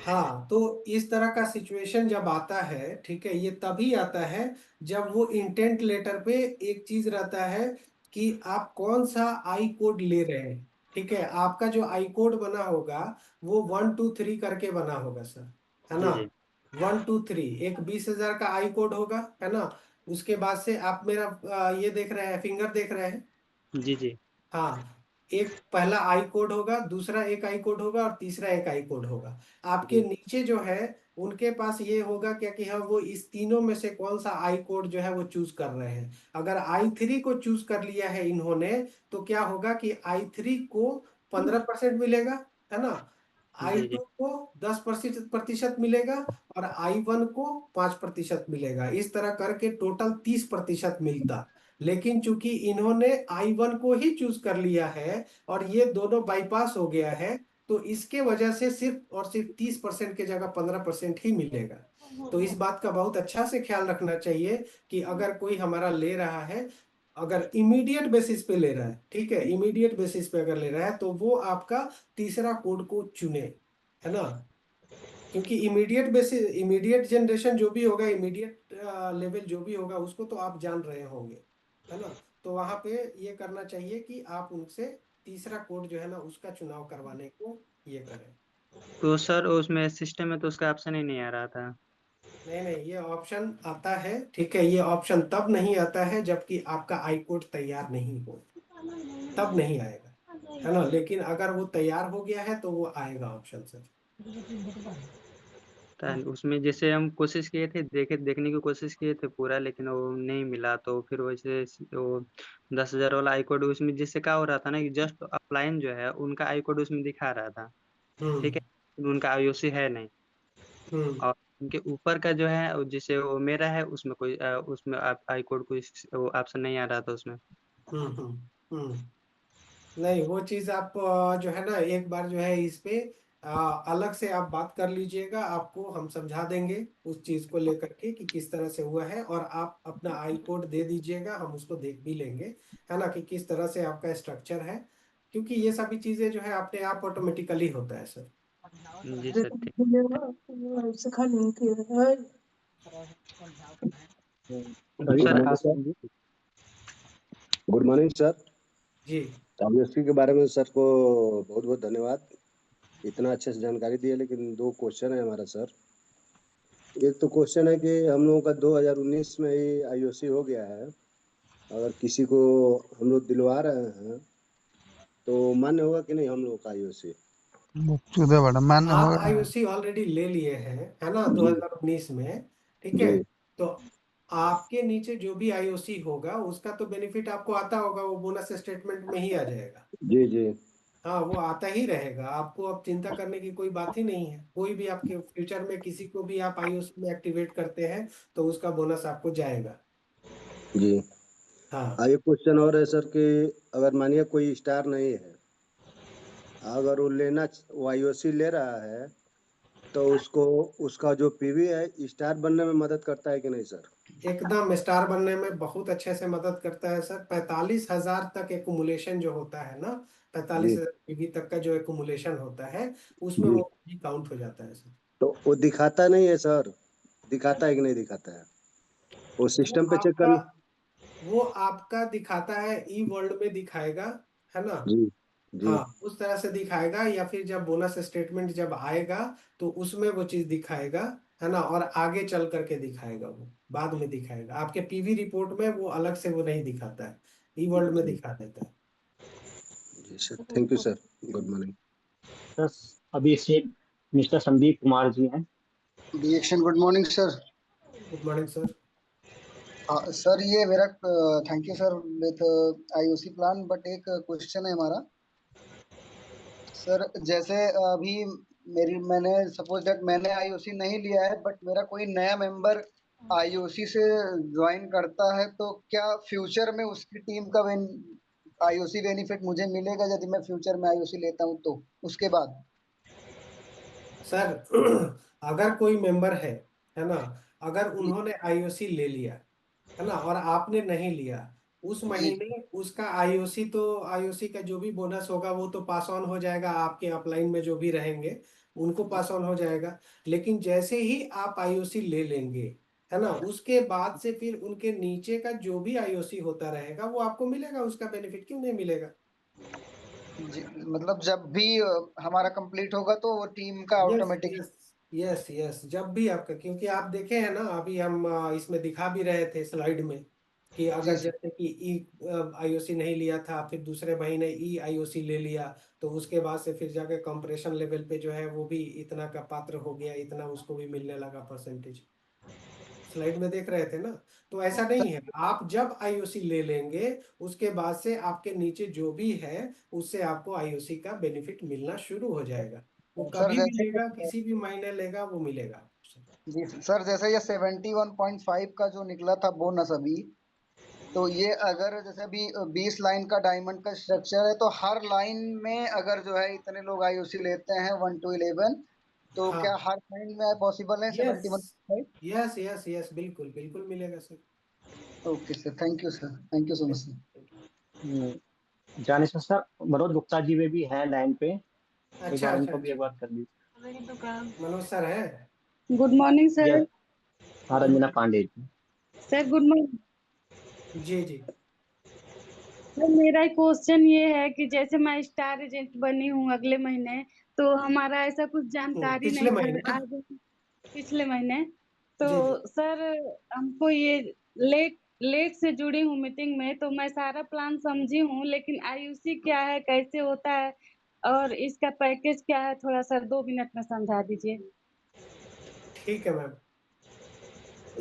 हाँ, तो इस तरह का सिचुएशन जब आता है, ठीक है, ये तभी आता है जब वो इंटेंट लेटर पे एक चीज रहता है कि आप कौन सा आई कोड ले रहे हैं, ठीक है, आपका जो आई कोड बना होगा वो 1 2 3 करके बना होगा सर, है ना।
जी जी
1 2 3 एक 20,000 का आई कोड होगा, है ना। उसके बाद से आप मेरा ये देख रहे हैं, फिंगर देख रहे हैं।
जी जी
हाँ, एक पहला आई कोड होगा, दूसरा एक आई कोड होगा और तीसरा एक आई कोड होगा। आपके
जी
नीचे जो है उनके पास ये होगा क्या कि हाँ वो इस तीनों में से कौन सा आई कोड जो है वो चूज कर रहे हैं। अगर I3 को चूज कर लिया है इन्होंने, तो क्या होगा कि I3 को 15% मिलेगा, है ना।
जी
I2
जी
को 10% मिलेगा और I1 को 5% मिलेगा। इस तरह करके टोटल 30% मिलता। लेकिन चूंकि इन्होंने I1 को ही चूज कर लिया है और ये दोनों बाईपास हो गया है, तो इसके वजह से सिर्फ और सिर्फ 30% की जगह 15% ही मिलेगा। तो इस बात का बहुत अच्छा से ख्याल रखना चाहिए कि अगर कोई हमारा ले रहा है, अगर इमीडिएट बेसिस पे ले रहा है, ठीक है, इमीडिएट बेसिस पे अगर ले रहा है तो वो आपका तीसरा कोड को चुने, है ना। क्योंकि इमीडिएट बेसिस, इमीडिएट जनरेशन जो भी होगा, इमीडिएट लेवल जो भी होगा उसको तो आप जान रहे होंगे, है ना। तो वहां पे ये करना चाहिए कि आप उनसे तीसरा कोड जो है ना उसका चुनाव करवाने को ये करें।
तो सर उसमें सिस्टम में तो उसका ऑप्शन ही नहीं आ रहा था।
नहीं नहीं, ये ऑप्शन आता है, ठीक है। ये ऑप्शन तब नहीं आता है जबकि आपका आई कोड तैयार नहीं हो, तब नहीं आएगा, है ना। लेकिन अगर वो तैयार हो गया है तो वो आएगा ऑप्शन सर।
उसमें जैसे हम कोशिश किए थे, देखने की कोशिश किए थे पूरा, लेकिन वो नहीं मिला। तो फिर वैसे वो 10,000 वाला आई कोड उसमें जिससे क्या हो रहा था ना कि जस्ट अपलाइन जो है उनका आई कोड उसमें दिखा रहा था, ठीक
हम्म
है, उनका आईओसी है नहीं।
हम्म
और उनके ऊपर का जो है जिसे वो मेरा है उसमें कोई उसमें आप आई कोड कोई ऑप्शन नहीं आ रहा था उसमें।
हम्म हम्म नहीं, वो चीज आप जो है ना एक बार जो है इस पे अलग से आप बात कर लीजिएगा, आपको हम समझा देंगे उस चीज को लेकर के कि किस तरह से हुआ है। और आप अपना आई कोड दे दीजिएगा, हम उसको देख भी लेंगे, है ना, कि किस तरह से आपका स्ट्रक्चर है। क्योंकि ये सभी चीजें जो है अपने आप ऑटोमेटिकली होता है सर।
जी सर ठीक। तो
सभी
सर
गुड
बता
मॉर्निंग सर।
देंगे।
Good morning sir.
जी
आईओसी के बारे में सर को बहुत बहुत धन्यवाद, इतना अच्छे से जानकारी दी है। लेकिन दो क्वेश्चन है हमारा सर। एक तो क्वेश्चन है कि हम लोगों का 2019 में ही आईओसी हो गया है, अगर किसी को हम लोग दिलवा रहे हैं तो मान्य होगा कि नहीं हम लोग का आईओसी?
मान्य
आप
होगा।
आईओसी ऑलरेडी ले लिए हैं, है ना,
जी
2019 में, ठीक है।
जी
तो आपके नीचे जो भी आईओसी होगा उसका तो बेनिफिट आपको आता होगा, वो बोनस स्टेटमेंट में ही आ जाएगा।
जी जी
हाँ, वो आता ही रहेगा, आपको अब चिंता करने की कोई बात ही नहीं है। कोई भी आपके फ्यूचर में किसी को भी आप आईओसी में एक्टिवेट करते हैं तो उसका बोनस आपको जाएगा।
जी।
हाँ
एक क्वेश्चन और है सर कि अगर मानिए कोई स्टार नहीं है, अगर वो आईओसी ले रहा है तो उसको उसका जो पीवी है स्टार बनने में मदद करता है कि नहीं सर?
एकदम स्टार बनने में बहुत अच्छे से मदद करता है सर। 45,000 तक एकुमुलेशन जो होता है ना,
जी
45,000 पीवी तक का जो एकुमुलेशन होता है उसमें
जी।
वो भी काउंट हो जाता है सर।
तो वो दिखाता नहीं है सर, दिखाता है कि नहीं दिखाता है? वो
वो
सिस्टम पे चेक
आपका
कर।
वो आपका दिखाता है, ई वर्ल्ड में दिखाएगा, है ना।
जी जी
हाँ, उस तरह से दिखाएगा, या फिर जब बोनस स्टेटमेंट जब आएगा तो उसमें वो चीज दिखाएगा, है ना। और आगे चल करके दिखाएगा, वो बाद में दिखाएगा। आपके पीवी रिपोर्ट में वो अलग से वो नहीं दिखाता है, ई वर्ल्ड में
जी
दिखा देता है।
जी sir, thank you sir, good morning.
Sir अभी से मिस्टर संदीप कुमार जी हैं।
डिएक्शन good morning sir.
Good morning sir.
हाँ सर, ये मेरा thank you sir with IOC plan, but एक क्वेश्चन है हमारा सर। जैसे अभी मैंने सपोज दैट मैंने आईओसी नहीं लिया है, बट मेरा कोई नया मेंबर आईओसी से ज्वाइन करता है, तो क्या फ्यूचर में उसकी टीम का आईओसी बेनिफिट मुझे मिलेगा यदि मैं फ्यूचर में आईओसी लेता हूँ तो उसके बाद?
सर अगर कोई मेंबर है ना, अगर
जी
उन्होंने आईओसी ले लिया, है ना, और आपने नहीं लिया, उस
जी
महीने उसका आईओसी तो आईओसी का जो भी बोनस होगा वो तो पास ऑन हो जाएगा, आपके अपलाइन में जो भी रहेंगे उनको पास ऑन हो जाएगा। लेकिन जैसे ही आप आईओसी ले लेंगे, है ना, उसके बाद से फिर उनके नीचे का जो भी आईओसी होता रहेगा वो आपको मिलेगा, उसका बेनिफिट क्यों नहीं मिलेगा।
मतलब जब भी हमारा कंप्लीट होगा तो वो टीम का
yes
automatic.
Yes yes yes, जब भी आपका, क्योंकि आप देखे हैं ना अभी हम इसमें दिखा भी रहे थे स्लाइड में कि
जी
अगर
सर।
जैसे कि ई आईओसी नहीं लिया था, फिर दूसरे महीने ई आईओसी ले लिया, तो उसके बाद से फिर जाके कंप्रेशन लेवल पे जो है वो भी इतना का पात्र हो गया, इतना उसको भी मिलने लगा परसेंटेज। स्लाइड में देख रहे थे ना। तो ऐसा नहीं है, आप जब आईओसी ले लेंगे उसके बाद से आपके नीचे जो भी है उससे आपको आईओसी का बेनिफिट मिलना शुरू हो जाएगा। वो
सर
कभी भी
जैसे
लेगा, किसी भी महीने लेगा, वो मिलेगा आपको।
जी सर, जैसे ये 71.5 का जो निकला था बोनस अभी, तो ये अगर जैसे अभी 20 लाइन का डायमंड का स्ट्रक्चर है, तो हर लाइन में अगर जो है इतने लोग आईओसी लेते हैं 1 to 11, तो
हाँ,
क्या हर लाइन में पॉसिबल है
यस
71.5?
यस यस यस, बिल्कुल बिल्कुल मिलेगा sir.
Okay sir, thank you sir, thank you so much sir.
जाने सर मनोज गुप्ता जी वे भी हैं लाइन पे, एक
अच्छा
बार
अच्छा
उनको भी एक
अच्छा,
बात कर लीजिए।
मनोज सर है।
Good morning sir.
यस, हाँ Ranjana Pandey ji.
Sir good morning.
जी जी।
सर मेरा क्वेश्चन ये है कि जैसे मैं स्टार एजेंट बनी हूँ अगले महीने, तो हमारा ऐसा कुछ जानकारी
पिछले
नहीं
महीने
था
ना।
आज, पिछले महीने। तो
जी जी।
सर हमको ये लेट लेट से जुड़ी हूँ मीटिंग में, तो मैं सारा प्लान समझी हूँ, लेकिन आईयूसी क्या है, कैसे होता है, और इसका पैकेज क्या है, थोड़ा सर 2 मिनट में समझा दीजिए।
ठीक है मैम।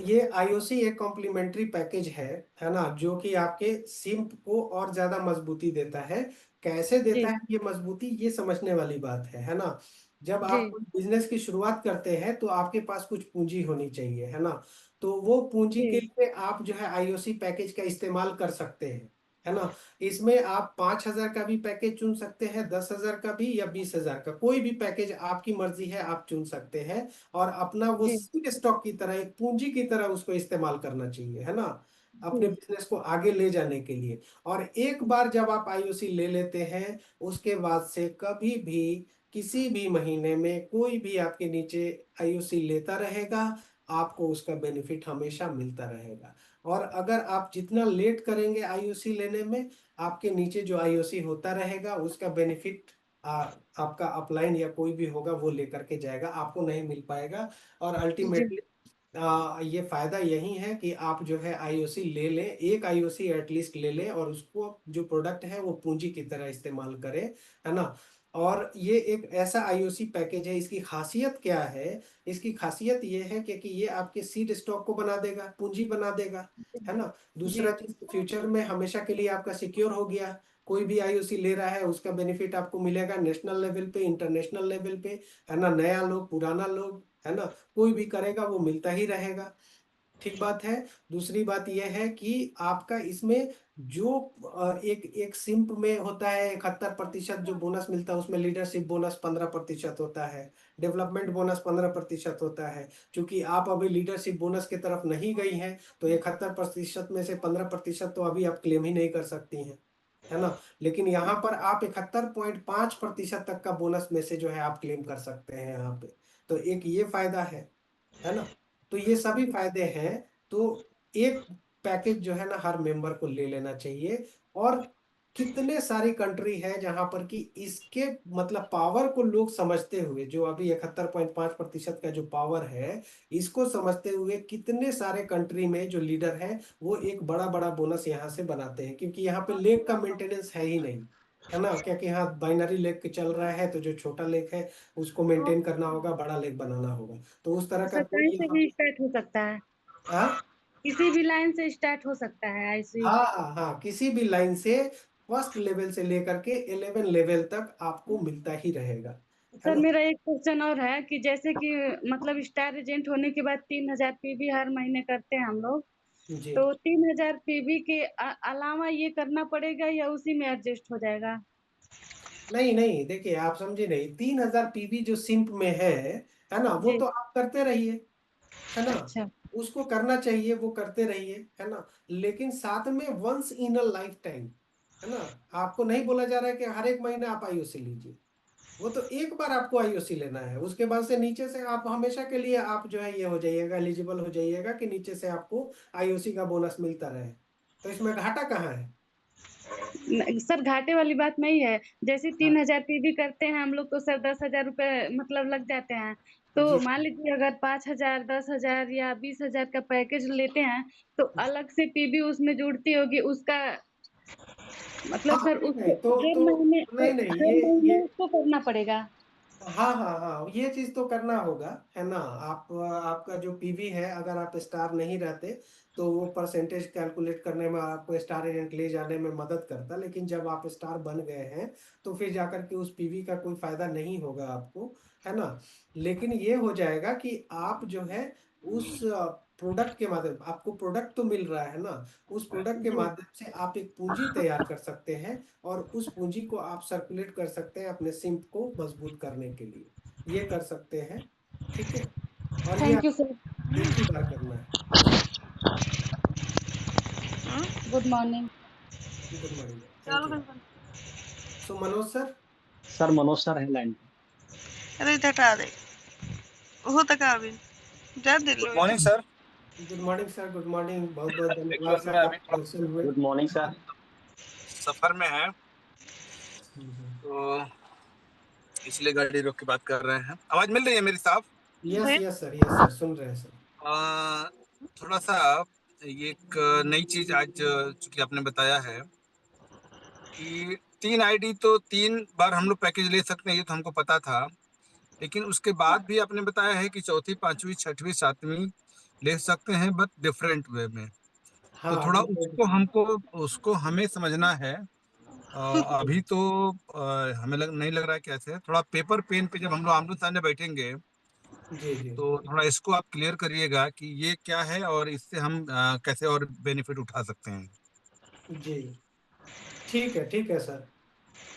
ये आईओसी एक कॉम्प्लीमेंट्री पैकेज है ना, जो कि आपके सिम्प को और ज्यादा मजबूती देता है। कैसे देता
जी
है ये मजबूती, ये समझने वाली बात है ना। जब
जी
आप कोई बिजनेस की शुरुआत करते हैं तो आपके पास कुछ पूंजी होनी चाहिए, है ना। तो वो पूंजी के
जी
लिए आप जो है आईओसी पैकेज का इस्तेमाल कर सकते हैं, है ना। इसमें आप 5,000 का भी पैकेज चुन सकते हैं, 10,000 का भी, या 20,000 का, कोई भी पैकेज आपकी मर्जी है, आप चुन सकते हैं। और अपना वो
जी
सीड स्टॉक की तरह, एक पूंजी की तरह उसको इस्तेमाल करना चाहिए, है ना, अपने
जी
बिजनेस को आगे ले जाने के लिए। और एक बार जब आप आईओसी ले लेते हैं, उसके बाद से कभी भी किसी भी महीने में कोई भी आपके नीचे आईओसी लेता रहेगा, आपको उसका बेनिफिट हमेशा मिलता रहेगा। और अगर आप जितना लेट करेंगे आईओसी लेने में, आपके नीचे जो आईओसी होता रहेगा उसका बेनिफिट आपका अपलाइन या कोई भी होगा वो लेकर के जाएगा, आपको नहीं मिल पाएगा। और
जी
अल्टीमेटली ये फायदा यही है कि आप जो है आईओसी ले लें, एक आईओसी एटलीस्ट ले लें, और उसको जो प्रोडक्ट है वो पूंजी की तरह इस्तेमाल करें, है ना। और ये एक ऐसा आईओसी पैकेज है, इसकी खासियत क्या है, इसकी खासियत ये है कि ये आपके सीड स्टॉक को बना देगा, पूंजी बना देगा, है ना।
जी
दूसरा चीज, फ्यूचर में हमेशा के लिए आपका सिक्योर हो गया। कोई भी आईओसी ले रहा है उसका बेनिफिट आपको मिलेगा, नेशनल लेवल पे, इंटरनेशनल लेवल पे, है ना। नया लोग, पुराना लोग, है ना, कोई भी करेगा वो मिलता ही रहेगा। ठीक बात है। दूसरी बात यह है कि आपका इसमें जो एक एक सिंप में होता है 71% जो बोनस मिलता है, उसमें लीडरशिप बोनस 15% होता है, डेवलपमेंट बोनस 15% होता है। क्योंकि आप अभी लीडरशिप बोनस की तरफ नहीं गई हैं, तो 71% में से 15% तो अभी आप क्लेम ही नहीं कर सकती हैं, है ना। लेकिन यहाँ पर आप 71.5% तक का बोनस में से जो है आप क्लेम कर सकते हैं यहाँ पे। तो एक ये फायदा है ना। तो ये सभी फायदे हैं। तो एक पैकेज जो है ना हर मेंबर को ले लेना चाहिए। और कितने सारी कंट्री है जहां पर कि इसके मतलब पावर को लोग समझते हुए, जो अभी 71.5% का जो पावर है, इसको समझते हुए कितने सारे कंट्री में जो लीडर है वो एक बड़ा बड़ा बोनस यहाँ से बनाते हैं, क्योंकि यहाँ पे लेक का मेंटेनेंस है ही नहीं, है ना। क्योंकि यहाँ बाइनरी लेक चल रहा है, तो जो छोटा लेक है उसको मेंटेन करना होगा, बड़ा लेक बनाना होगा। तो उस तरह का
सर
कोई
कहीं से
यहाँ
भी
पे।
स्टार्ट हो सकता है,
हाँ
किसी भी लाइन से स्टार्ट हो सकता है आईसी।
हाँ हाँ हाँ, किसी भी लाइन से, फर्स्ट लेवल से लेकर के 11 लेवल तक आपको मिलता ही रहेगा, है
सर
ना।
मेरा एक क्वेश्चन और है कि जैसे कि मतलब स्टार एजेंट होने के बाद 3,000 पीवी हर महीने करते हैं हम लोग,
जी।
तो 3,000 पीवी के अलावा ये करना पड़ेगा या उसी में एडजस्ट हो जाएगा?
नहीं नहीं, देखिए आप समझे नहीं, 3,000 पीवी जो सिंप में है ना, वो
जी
तो आप करते रहिए, है ना।
अच्छा
उसको करना चाहिए, वो करते रहिए, है ना। लेकिन साथ में once in a lifetime, है ना, आपको नहीं बोला जा रहा है कि हर एक महीने आप आईओसी लीजिए। वो तो एक बार आपको आईओसी लेना है, उसके बाद से नीचे से आप हमेशा के लिए आप जो है ये हो जाइएगा, एलिजिबल हो जाइएगा कि नीचे से आपको आईओसी का बोनस मिलता रहे। तो इसमें घाटा कहाँ है?
सर घाटे वाली बात नहीं है। जैसे 3000 पीवी करते हैं हम लोग तो सर 10,000 रुपए मतलब लग जाते हैं। तो
जी
मान लीजिए अगर 5,000 10,000 या 20,000 का पैकेज लेते हैं तो अलग से पीवी उसमें जुड़ती होगी उसका मतलब
हाँ
सर
नहीं
उसको
नहीं तो नहीं नहीं
हर
ये
महीने उसको करना पड़ेगा।
हाँ हाँ हाँ ये चीज तो करना होगा, है ना। आप आपका जो पीवी है, अगर आप स्टार नहीं रहते तो वो परसेंटेज कैलकुलेट करने में आपको स्टार रैंक ले जाने में मदद करता, लेकिन जब आप स्टार बन गए हैं तो फिर जाकर के उस पीवी का कोई फायदा नहीं होगा आपको, है ना। लेकिन ये हो जाएगा कि आप जो है उस प्रोडक्ट के माध्यम, आपको प्रोडक्ट तो मिल रहा है ना, उस प्रोडक्ट के माध्यम से आप एक पूंजी तैयार कर सकते हैं और उस पूंजी को आप सर्कुलेट कर सकते हैं अपने सिंप को मजबूत करने के लिए, ये कर सकते हैं। ठीक है, और ये
थैंक यू
आपको
सर।
एक ही बार करना है। जी,
good morning.
Good morning, thank you. So Manoj sir.
Sir Manoj sir है लाइन पे।
Good morning sir.
Good morning sir, good morning, बहुत बहुत धन्यवाद
एक्चुअल में
सर, आप
अभी थोड़ा
क्वेश्चन हुए।
Good morning sir.
सफर में है तो इसलिए गाड़ी रोक के बात कर रहे हैं। आवाज मिल रही है मेरी साफ?
Yes yes sir, yes sir, सुन रहे हैं सर।
थोड़ा सा ये एक नई चीज आज चूंकि आपने बताया है कि 3 आईडी तो 3 बार हम लोग पैकेज ले सकते हैं, ये तो हमको पता था। लेकिन उसके बाद भी आपने बताया है कि चौथी पांचवी छठवीं सातवीं ले सकते हैं, बट डिफरेंट वे में। तो
हाँ
थोड़ा
डिफरेंट
उसको
वे में।
हमको उसको हमें समझना है। अभी तो हमें नहीं लग रहा है कैसे। थोड़ा पेपर पेन पे जब हम लोग आमने सामने बैठेंगे
जी जी
तो थोड़ा इसको आप क्लियर करिएगा कि ये क्या है और इससे हम कैसे और बेनिफिट उठा सकते हैं।
जी, ठीक है सर।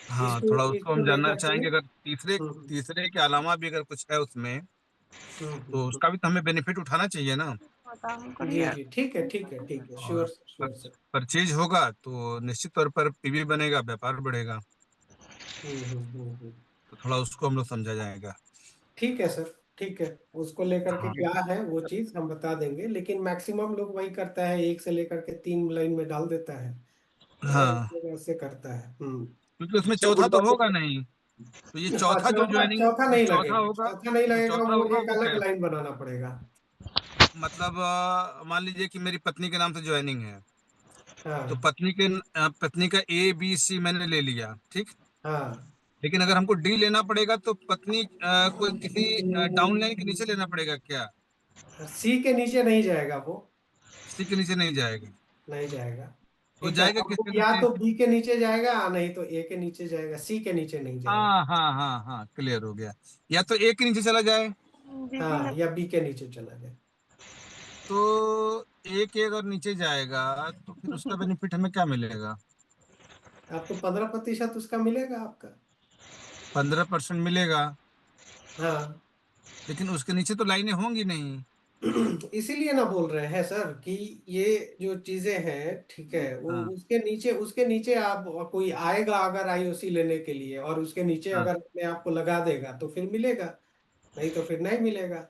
हाँ,
इसको
थोड़ा उसको
इसको
हम जानना
लेकर के
चाहेंगे। अगर तीसरे
हम्म
तीसरे के अलावा भी अगर कुछ है उसमें
हम्म।
तो उसका भी तो हमें बेनिफिट उठाना चाहिए ना।
जी जी, ठीक है, श्योर
और
सर, श्योर सर।
परचेज होगा तो निश्चित तौर पर पीवी बनेगा, व्यापार बढ़ेगा।
हम्म।
तो थोड़ा उसको हम लोग समझा जाएगा।
ठीक है सर, ठीक है। उसको लेकर के
हाँ
क्या है वो चीज हम बता देंगे, लेकिन मैक्सिमम लोग वही करता है, एक से लेकर के 3 लाइन में डाल देता है और
हाँ,
ऐसे करता है।
क्योंकि उसमें
सर
चौथा
गुड
तो होगा
मॉर्निंग।
नहीं। तो ये
हाँ,
चौथा जो
चौथा
ज्वाइनिंग
चौथा
जो
नहीं
चौथा
लगेगा,
होगा
चौथा नहीं
जो
लगेगा,
चौथा
वो
होगा
एक
वो
अलग
क्या?
लाइन बनाना पड़ेगा।
मतलब मान लीजिए कि मेरी पत्नी के नाम से ज्वाइनिंग है, तो
हाँ
पत्नी का A B C मैंने ले लिया, ठीक।
हाँ,
लेकिन अगर हमको D लेना पड़ेगा तो पत्नी को किसी डाउन लाइन के नीचे लेना पड़ेगा क्या?
सी के नीचे नहीं जाएगा वो,
C के नीचे नहीं जाएगा?
नहीं जाएगा।
तो
ठीक है,
जाएगा
अब वो
किसके
या
नीचे?
तो बी के नीचे जाएगा, नहीं तो ए के नीचे जाएगा, सी के नीचे नहीं जाएगा।
हाँ, क्लियर हो गया। या तो A के नीचे चला जाए।
हाँ, या बी के नीचे चला जाए।
तो A के अगर नीचे जाएगा तो फिर उसका बेनिफिट हमें क्या मिलेगा?
आपको 15% उसका मिलेगा आपका।
15% मिलेगा।
हाँ
लेकिन उसके नीचे तो लाइनें होंगी नहीं।
इसीलिए ना बोल रहे हैं सर कि ये जो चीजें हैं, ठीक है, वो
हाँ
उसके नीचे आप कोई आएगा अगर आईओसी लेने के लिए और उसके नीचे
हाँ,
अगर अपने आप को लगा देगा तो फिर मिलेगा, नहीं तो फिर नहीं मिलेगा।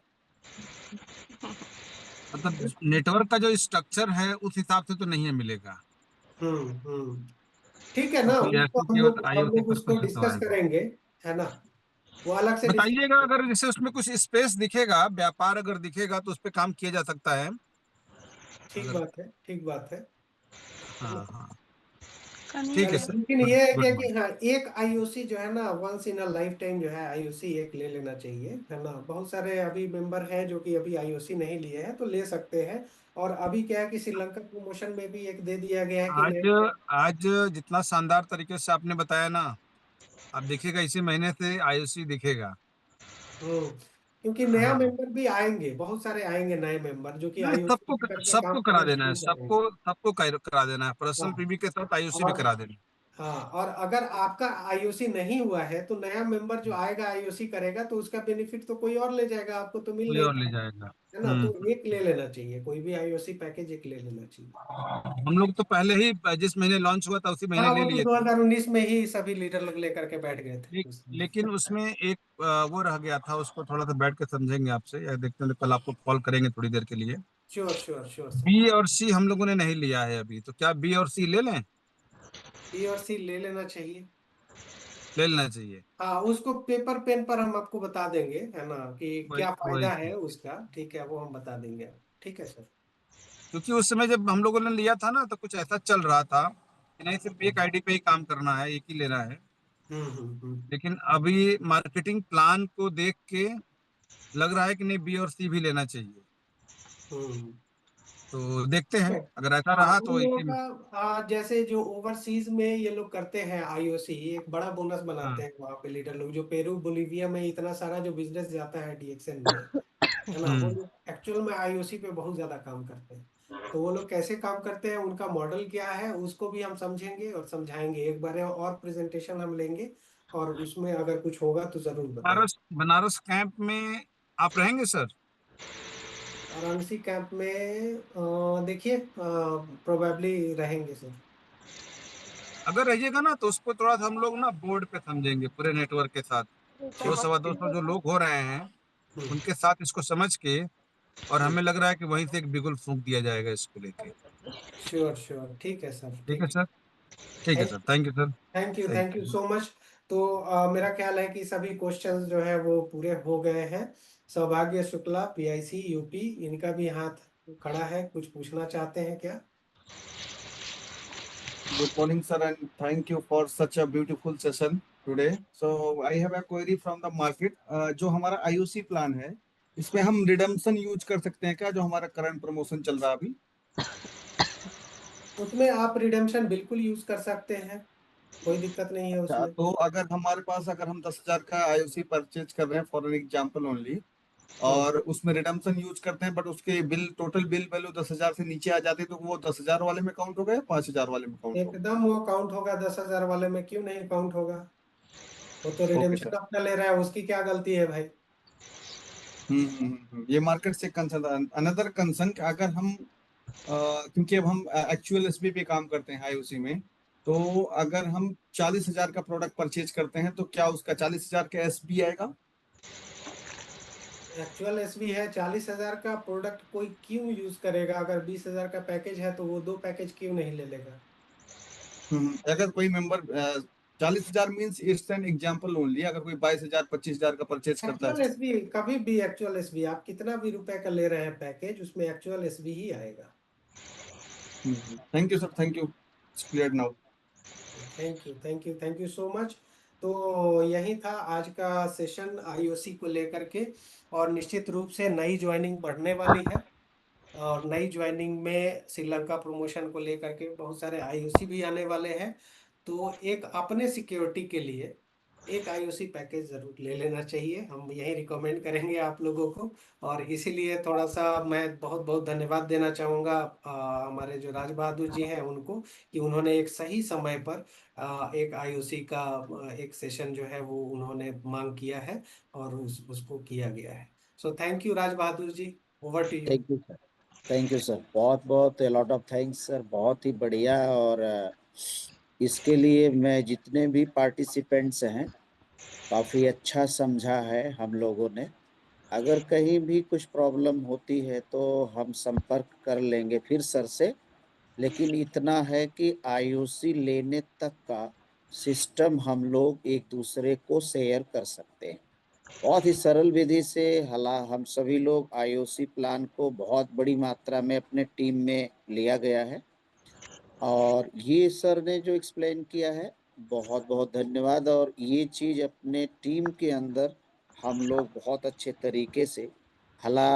मतलब नेटवर्क का जो स्ट्रक्चर है उस हिसाब से तो नहीं मिलेगा।
हम्म। ठीक है
तो
ना,
कोई
उसको
ऐसी कीमत
हम
आईओसी
लोग
पर
उसको
कुछ तो
डिस्कस
आएगा।
करेंगे, है ना, वो अलग से
बताइएगा,
डिस्कस।
अगर जैसे उसमें कुछ स्पेस दिखेगा, व्यापार अगर दिखेगा तो उस पर काम किया जा सकता है।
ठीक
अगर
बात है, ठीक बात है।
हाँ, ठीक है
चलिए,
सर।
लेकिन
गुड
ये है
गुड
क्या कि
मॉर्निंग।
हाँ, एक आईओसी जो है ना, once in a lifetime जो है आईओसी एक ले लेना चाहिए, है ना। बहुत सारे अभी मेंबर हैं जो कि अभी आईओसी नहीं लिए हैं तो ले सकते हैं। और अभी क्या है कि श्रीलंका प्रमोशन में भी एक दे दिया गया है कि
आज
नए।
आज जितना शानदार तरीके से आपने बताया ना, आप देखिएगा इसी महीने से आईओसी दिखेगा।
हम्म, क्योंकि नया
हाँ,
मेंबर भी आएंगे, बहुत सारे आएंगे नए मेंबर जो कि
नहीं
आईओसी लेकर के काम
सबको करा
करना
देना है,
शुरू करेंगे।
सबको करा देना है। पर्सनल
हाँ,
पीबी के साथ आईओसी भी
और
करा देना
हाँ, और अगर आपका आईओसी नहीं हुआ है तो नया मेंबर जो आएगा आईओसी करेगा तो उसका बेनिफिट तो कोई और ले जाएगा, आपको तो मिल
कोई
नहीं
और ले
रहा
जाएगा।
है ना। तो एक ले लेना चाहिए, कोई भी आईओसी पैकेज एक ले लेना चाहिए।
हम लोग तो पहले ही जिस महीने लॉन्च हुआ था उसी महीने
हाँ,
ले
वो तो
लिए थे।
2019 में ही सभी लीडर लोग लेकर के बैठ गए थे
लेकिन उसमें एक वो रह गया था, उसको थोड़ा सा बैठ के समझेंगे आपसे, या देखते हैं, कल आपको कॉल करेंगे थोड़ी देर के लिए।
Sure sure sure sir.
B और सी हम लोगों ने नहीं लिया है अभी, तो क्या बी और सी ले लें?
बी और सी ले लेना चाहिए।
ले लेना चाहिए।
हाँ, उसको पेपर पेन पर हम आपको बता देंगे, है ना, कि
वही
क्या
वही
फायदा है उसका। ठीक है, वो हम बता देंगे। ठीक है सर।
क्योंकि उस समय जब हम लोगों ने लिया था ना, तो कुछ ऐसा चल रहा था कि नहीं, सिर्फ एक आईडी पे ही काम करना है, एक ही लेना है।
हम्म।
लेकिन अभी मार्केटिंग प्लान को देख के लग रहा है कि नहीं, बी और सी भी लेना चाहिए।
हम्म।
तो देखते हैं,
है।
अगर ऐसा
हाँ,
रहा
उन
तो
लोगों
इसी में।
का जैसे जो ओवरसीज में ये लोग करते हैं, आईओसी एक बड़ा बोनस बनाते
हाँ।
हैं वहाँ पे लीडर लोग, जो पेरू बोलीविया में इतना सारा जो बिजनेस जाता है डीएक्सएन में, है ना, वो
हम्म।
लोग एक्चुअल में आईओसी पे बहुत ज्यादा काम करते हैं। तो वो लोग कैसे काम करते हैं, उनका मॉडल क्या है, उसको भी हम समझेंगे और समझाएंगे। एक बार और प्रेजेंटेशन हम लेंगे, और उसमें अगर कुछ होगा तो जरूर बताएंगे।
बनारस बनारस कैंप में आप रहेंगे सर?
वाराणसी कैंप में देखिए, प्रोबेबली रहेंगे सर।
अगर रहिएगा ना, तो उसको थोड़ा सा हम लोग ना बोर्ड पे समझेंगे पूरे नेटवर्क के साथ।
ठीक
दो
है,
सवा दो
ठीक
सौ जो लोग हो रहे हैं,
है।
उनके साथ इसको समझ के, और हमें
हम्म।
लग रहा है कि वहीं से एक बिगुल फूंक दिया जाएगा इसको लेके।
श्योर श्योर, ठीक है सर,
ठीक है
ठीक
सर। ठीक है
है।
Sir, thank you sir.
Thank
thank
you
you.
So much. तो मेरा ख्याल है कि सभी क्वेश्चंस जो है वो पूरे हो गए हैं। सौभाग्य शुक्ला, पीआईसी यूपी, इनका भी हाथ खड़ा है, कुछ पूछना चाहते हैं क्या?
Good morning, sir, and thank you for such a beautiful session today. So I have a query from the market. जो हमारा IOC प्लान है, इसमें हम रिडम्पशन यूज कर सकते हैं क्या, जो हमारा करंट प्रमोशन चल रहा है अभी?
उसमें आप रिडेम्पशन बिल्कुल यूज कर सकते हैं, कोई दिक्कत नहीं है
अच्छा,
उसमें।
तो अगर हमारे पास, अगर हम 10,000 का IOC परचेज कर रहे हैं फॉर एन एग्जाम्पल ओनली,
हम्म।
और उसमें रिडम्पशन यूज करते हैं, बट उसके बिल, टोटल बिल वैल्यू 10,000 से नीचे आ जाती है, तो वो 10,000 वाले में काउंट होगा या 5,000 वाले में काउंट होगा?
एकदम वो काउंट होगा, 10,000 वाले में क्यों नहीं काउंट होगा? वो तो
ओके
रिडेम्पशन
सर।
अपना ले रहा है, उसकी क्या गलती है भाई?
ये मार्केट से कंसर्न, अनदर कंसर्न, अगर हम क्योंकि अब हम एक्चुअल एसबी पे काम करते हैं आईओसी में, तो अगर हम 40,000 का प्रोडक्ट परचेज करते हैं, तो क्या उसका 40,000 का एसबी आएगा?
एक्चुअल एसबी है, 40,000 का प्रोडक्ट कोई क्यों यूज करेगा? अगर 20,000 का पैकेज है तो वो 2 पैकेज क्यों नहीं ले लेगा?
अगर कोई member 40,000 means it's an example only, अगर कोई 22,000 25,000 का परचेज करता
एक्चुअल
है।
एसबी कभी भी, एक्चुअल एसबी आप कितना भी रुपए का ले रहे हैं पैकेज, उसमें एक्चुअल एसबी ही आएगा।
Thank you sir, thank you, clear now.
Thank you so much. तो यही था आज का सेशन आईओसी को लेकर के। और निश्चित रूप से नई ज्वाइनिंग बढ़ने वाली है, और नई ज्वाइनिंग में श्रीलंका प्रमोशन को लेकर के बहुत सारे आईओसी भी आने वाले हैं। तो एक अपने सिक्योरिटी के लिए एक आईओसी पैकेज जरूर ले लेना चाहिए, हम यही रिकमेंड करेंगे आप लोगों को। और इसीलिए थोड़ा सा मैं बहुत बहुत धन्यवाद देना चाहूँगा हमारे जो राज बहादुर जी हैं उनको, कि उन्होंने एक सही समय पर एक आईओसी का एक सेशन जो है वो उन्होंने मांग किया है, और उसको किया गया है। So thank you Raj Bahadur ji, over to you.
Thank you sir. Thank you sir, बहुत बहुत लॉट ऑफ थैंक्स सर, बहुत ही बढ़िया। और इसके लिए मैं जितने भी पार्टिसिपेंट्स हैं, काफ़ी अच्छा समझा है हम लोगों ने। अगर कहीं भी कुछ प्रॉब्लम होती है तो हम संपर्क कर लेंगे फिर सर से। लेकिन इतना है कि आईओसी लेने तक का सिस्टम हम लोग एक दूसरे को शेयर कर सकते हैं। बहुत ही सरल विधि से हला हम सभी लोग आईओसी प्लान को बहुत बड़ी मात्रा में अपने टीम में लिया गया है। और ये सर ने जो एक्सप्लेन किया है, बहुत बहुत धन्यवाद। और ये चीज़ अपने टीम के अंदर हम लोग बहुत अच्छे तरीके से हला